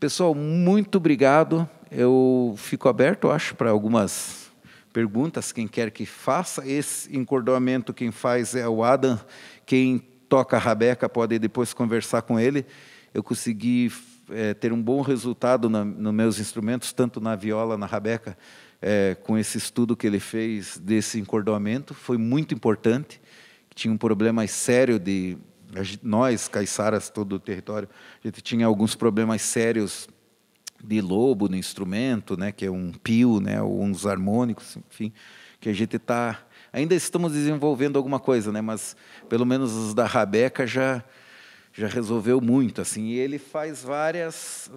Pessoal, muito obrigado. Eu fico aberto, acho, para algumas perguntas, quem quer que faça. Esse encordoamento quem faz é o Adam, quem toca a rabeca pode depois conversar com ele. Eu consegui ter um bom resultado nos meus instrumentos, tanto na viola, na rabeca, com esse estudo que ele fez desse encordoamento. Foi muito importante. Tinha um problema sério de nós, caiçaras, todo o território, a gente tinha alguns problemas sérios de lobo no instrumento, né, que é um pio, né, ou uns harmônicos, enfim, que a gente está... Ainda estamos desenvolvendo alguma coisa, né, mas pelo menos os da Rabeca já resolveu muito, assim. E ele faz várias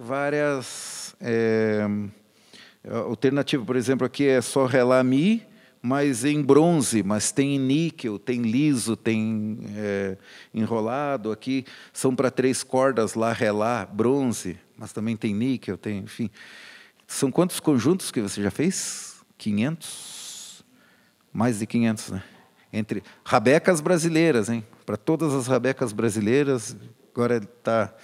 alternativas. Por exemplo, aqui é só Ré, Lá, Mi, mas em bronze, mas tem níquel, tem liso, tem enrolado. Aqui são para 3 cordas, Lá, Ré, Lá, bronze, mas também tem níquel, tem, enfim. São quantos conjuntos que você já fez? 500? Mais de 500, né? Entre rabecas brasileiras, hein? Para todas as rabecas brasileiras, agora ele está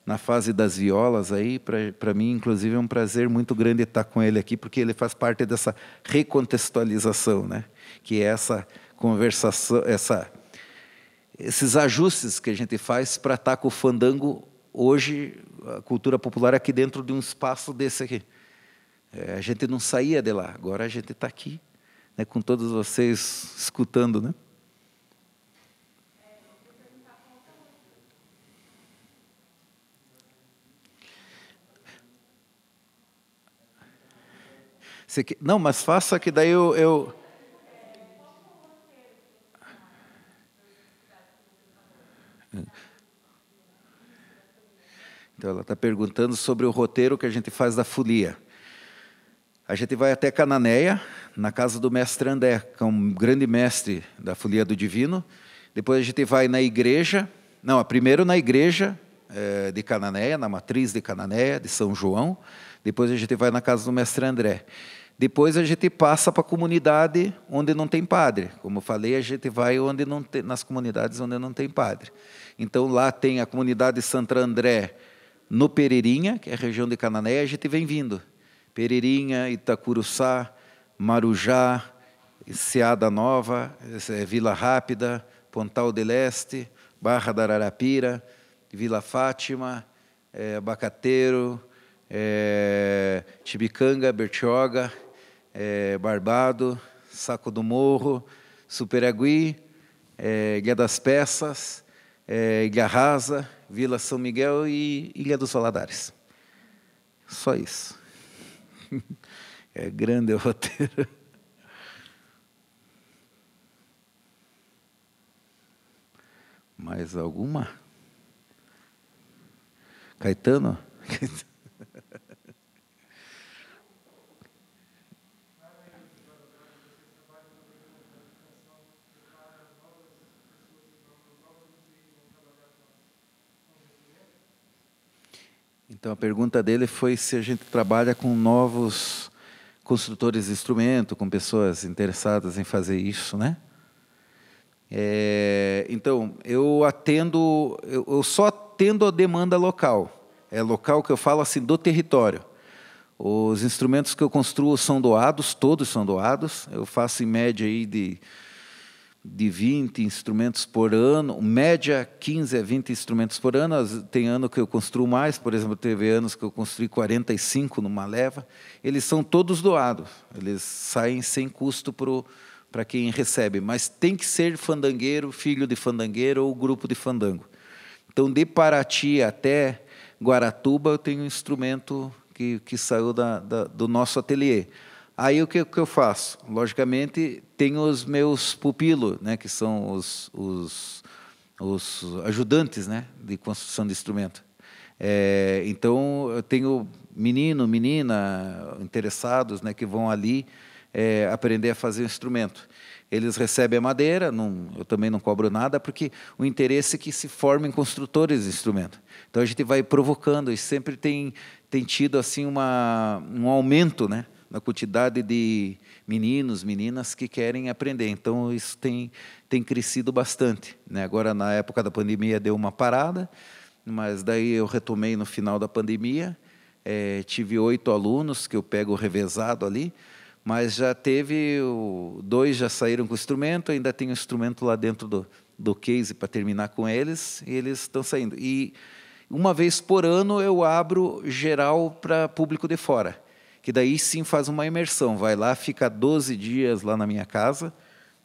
na fase das violas aí. Para mim, inclusive, é um prazer muito grande estar com ele aqui, porque ele faz parte dessa recontextualização, né? Que é essa conversação, esses ajustes que a gente faz para estar com o fandango hoje, a cultura popular aqui dentro de um espaço desse aqui. A gente não saía de lá, agora a gente está aqui, né, com todos vocês escutando, né? Não, mas faça que daí eu... Então, ela está perguntando sobre o roteiro que a gente faz da folia. A gente vai até Cananéia, na casa do mestre André, que é um grande mestre da folia do divino. Depois a gente vai na igreja, primeiro na igreja de Cananéia, na matriz de Cananéia, de São João. Depois a gente vai na casa do mestre André. Depois a gente passa para a comunidade onde não tem padre. Como eu falei, a gente vai nas comunidades onde não tem padre. Então lá tem a comunidade de Santo André, no Pereirinha, que é a região de Cananéia, a gente vem vindo. Pereirinha, Itacuruçá, Marujá, Seada Nova, Vila Rápida, Pontal de Leste, Barra da Ararapira, Vila Fátima, Abacateiro, Tibicanga, Bertioga, Barbado, Saco do Morro, Superagui, Ilha das Peças, Ilha Rasa, Vila São Miguel e Ilha dos Valadares. Só isso. É grande o roteiro. Mais alguma? Caetano? Então, a pergunta dele foi se a gente trabalha com novos construtores de instrumento, com pessoas interessadas em fazer isso, né? Então, eu só atendo a demanda local. É local que eu falo assim, do território. Os instrumentos que eu construo são doados, todos são doados. Eu faço em média aí de 20 instrumentos por ano, média 15 a 20 instrumentos por ano. Tem ano que eu construo mais, por exemplo, teve anos que eu construí 45 numa leva. Eles são todos doados, eles saem sem custo para quem recebe, mas tem que ser fandangueiro, filho de fandangueiro ou grupo de fandango. Então, de Paraty até Guaratuba, eu tenho um instrumento que saiu do nosso ateliê. Aí o que eu faço? Logicamente, tenho os meus pupilos, né, que são os ajudantes, né, de construção de instrumento. Então, eu tenho menino, menina interessados, né, que vão ali aprender a fazer o instrumento. Eles recebem a madeira, eu também não cobro nada, porque o interesse é que se formem construtores de instrumento. Então, a gente vai provocando, e sempre tem tido assim, um aumento, né, na quantidade de meninos, meninas que querem aprender. Então, isso tem crescido bastante, né? Agora, na época da pandemia, deu uma parada, mas daí eu retomei no final da pandemia. Tive 8 alunos que eu pego revezado ali, mas já teve 2 já saíram com o instrumento, ainda tem um instrumento lá dentro do case para terminar com eles, e eles estão saindo. E uma vez por ano eu abro geral para público de fora, que daí sim faz uma imersão, vai lá, fica 12 dias lá na minha casa,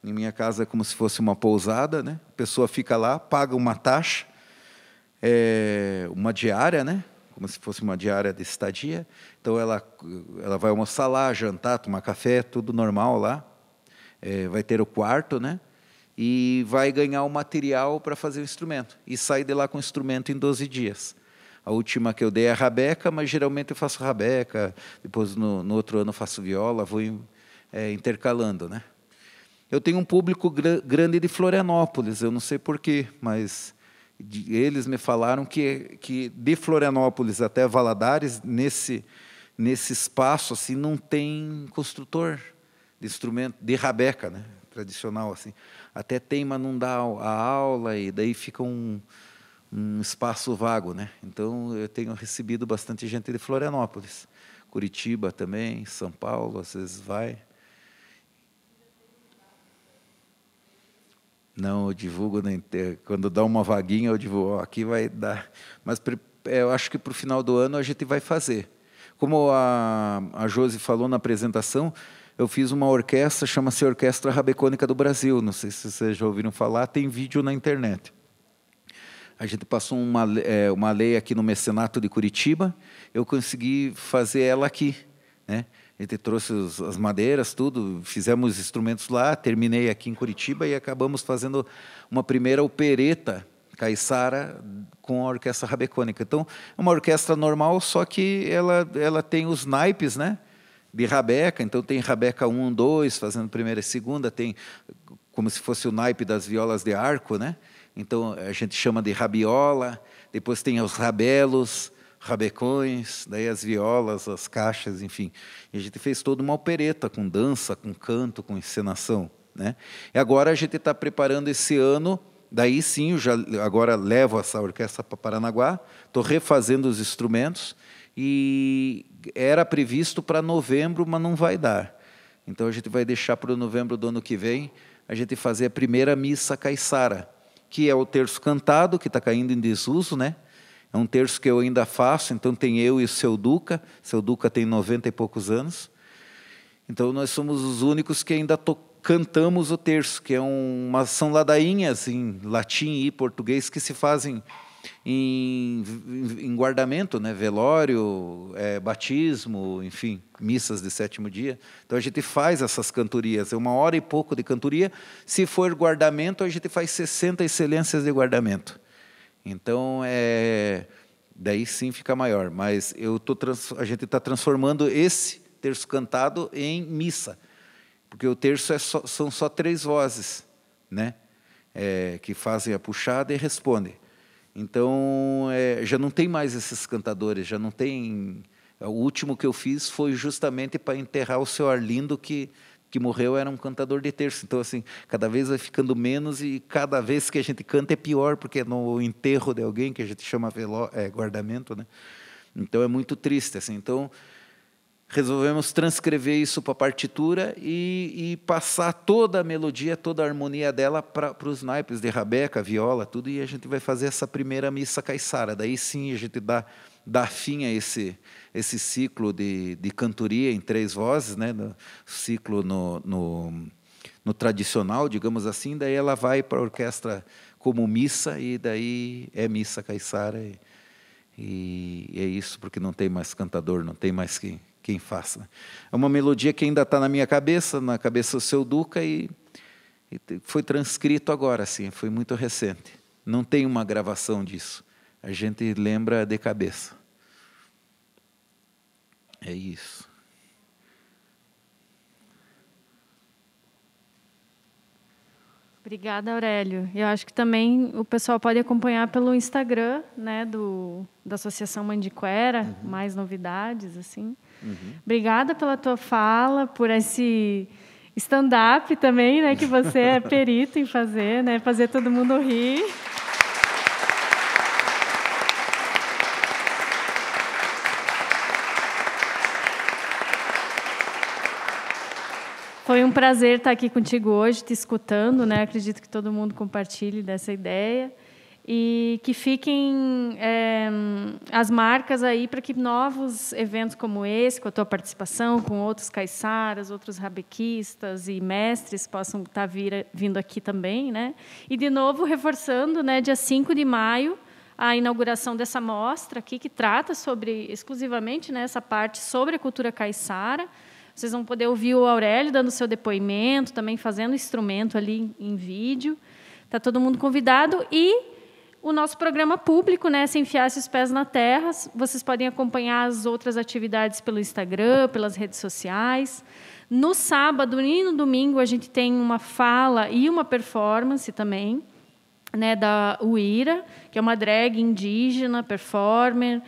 Em minha casa é como se fosse uma pousada, né? A pessoa fica lá, paga uma taxa, uma diária, né? Como se fosse uma diária de estadia. Então, ela vai almoçar lá, jantar, tomar café, tudo normal lá. Vai ter o quarto, né? E vai ganhar o material para fazer o instrumento. E sai de lá com o instrumento em 12 dias. A última que eu dei é a rabeca, mas geralmente eu faço rabeca, depois no outro ano eu faço viola, vou intercalando, né? Eu tenho um público grande de Florianópolis, eu não sei porquê, mas eles me falaram que de Florianópolis até Valadares, nesse espaço, assim, não tem construtor de instrumento, de rabeca, né? Tradicional, assim. Até tem, mas não dá a aula, e daí fica um espaço vago, né? Então, eu tenho recebido bastante gente de Florianópolis. Curitiba também, São Paulo, às vezes vai. Não, eu divulgo, quando dá uma vaguinha, eu divulgo, aqui vai dar. Mas eu acho que para o final do ano a gente vai fazer. Como a Josi falou na apresentação, eu fiz uma orquestra, chama-se Orquestra Rabecônica do Brasil. Não sei se vocês já ouviram falar, tem vídeo na internet. A gente passou uma lei aqui no Mecenato de Curitiba, eu consegui fazer ela aqui, né? A gente trouxe as madeiras, tudo, fizemos instrumentos lá, terminei aqui em Curitiba e acabamos fazendo uma primeira opereta caiçara com a Orquestra Rabecônica. Então, é uma orquestra normal, só que ela tem os naipes, né, de rabeca. Então, tem rabeca 1, 2, fazendo primeira e segunda, tem como se fosse o naipe das violas de arco, né? Então, a gente chama de rabiola, depois tem os rabelos, rabecões, daí as violas, as caixas, enfim. E a gente fez toda uma opereta, com dança, com canto, com encenação, né? E agora a gente está preparando esse ano, daí sim, eu agora levo essa orquestra para Paranaguá, estou refazendo os instrumentos, e era previsto para novembro, mas não vai dar. Então a gente vai deixar para o novembro do ano que vem, a gente fazer a primeira missa caiçara, que é o terço cantado, que está caindo em desuso, né? É um terço que eu ainda faço, então tem eu e o seu Duca. Seu Duca tem 90 e poucos anos. Então nós somos os únicos que ainda cantamos o terço, que são ladainhas em latim e português que se fazem em guardamento, né? Velório, batismo, enfim, missas de sétimo dia. Então a gente faz essas cantorias, é 1 hora e pouco de cantoria. Se for guardamento, a gente faz 60 excelências de guardamento. Então, daí sim fica maior. Mas a gente está transformando esse terço cantado em missa, porque o terço são só 3 vozes, né? Que fazem a puxada e respondem. Então, já não tem mais esses cantadores, já não tem... O último que eu fiz foi justamente para enterrar o seu Arlindo, que morreu, era um cantador de terço. Então, assim, cada vez vai ficando menos e cada vez que a gente canta é pior, porque é no enterro de alguém, que a gente chama guardamento, né? Então, é muito triste, assim. Então, resolvemos transcrever isso para a partitura e passar toda a melodia, toda a harmonia dela para os naipes de rabeca, viola, tudo, e a gente vai fazer essa primeira missa caiçara. Daí sim a gente dá fim a esse ciclo de cantoria em 3 vozes, né? No ciclo no tradicional, digamos assim, daí ela vai para a orquestra como missa, e daí é missa caiçara, e é isso, porque não tem mais cantador, não tem mais quem faça. É uma melodia que ainda está na minha cabeça, na cabeça do seu Duca, e foi transcrito agora, assim, foi muito recente. Não tem uma gravação disso. A gente lembra de cabeça. É isso. Obrigada, Aurélio. Eu acho que também o pessoal pode acompanhar pelo Instagram, né, da Associação Mandiquera, mais novidades, assim. Obrigada pela tua fala, por esse stand-up também, né, que você é perito em fazer, né, fazer todo mundo rir. Foi um prazer estar aqui contigo hoje, te escutando, né? Acredito que todo mundo compartilhe dessa ideia. e que fiquem as marcas aí para que novos eventos como esse, com a tua participação, com outros caiçaras, outros rabequistas e mestres possam estar vindo aqui também, né? E, de novo, reforçando, né, dia 5 de maio, a inauguração dessa mostra aqui, que trata exclusivamente, né, essa parte sobre a cultura caiçara. Vocês vão poder ouvir o Aurélio dando seu depoimento, também fazendo instrumento ali em vídeo. Está todo mundo convidado. E o nosso programa público, né, Se Enfiasse os Pés na Terra, vocês podem acompanhar as outras atividades pelo Instagram, pelas redes sociais. No sábado e no domingo, a gente tem uma fala e uma performance também, né, da Uira, que é uma drag indígena, performer,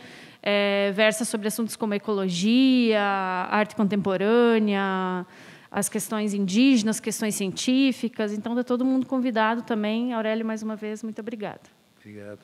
versa sobre assuntos como ecologia, arte contemporânea, as questões indígenas, questões científicas. Então, está todo mundo convidado também. Aurélio, mais uma vez, muito obrigada. Obrigado.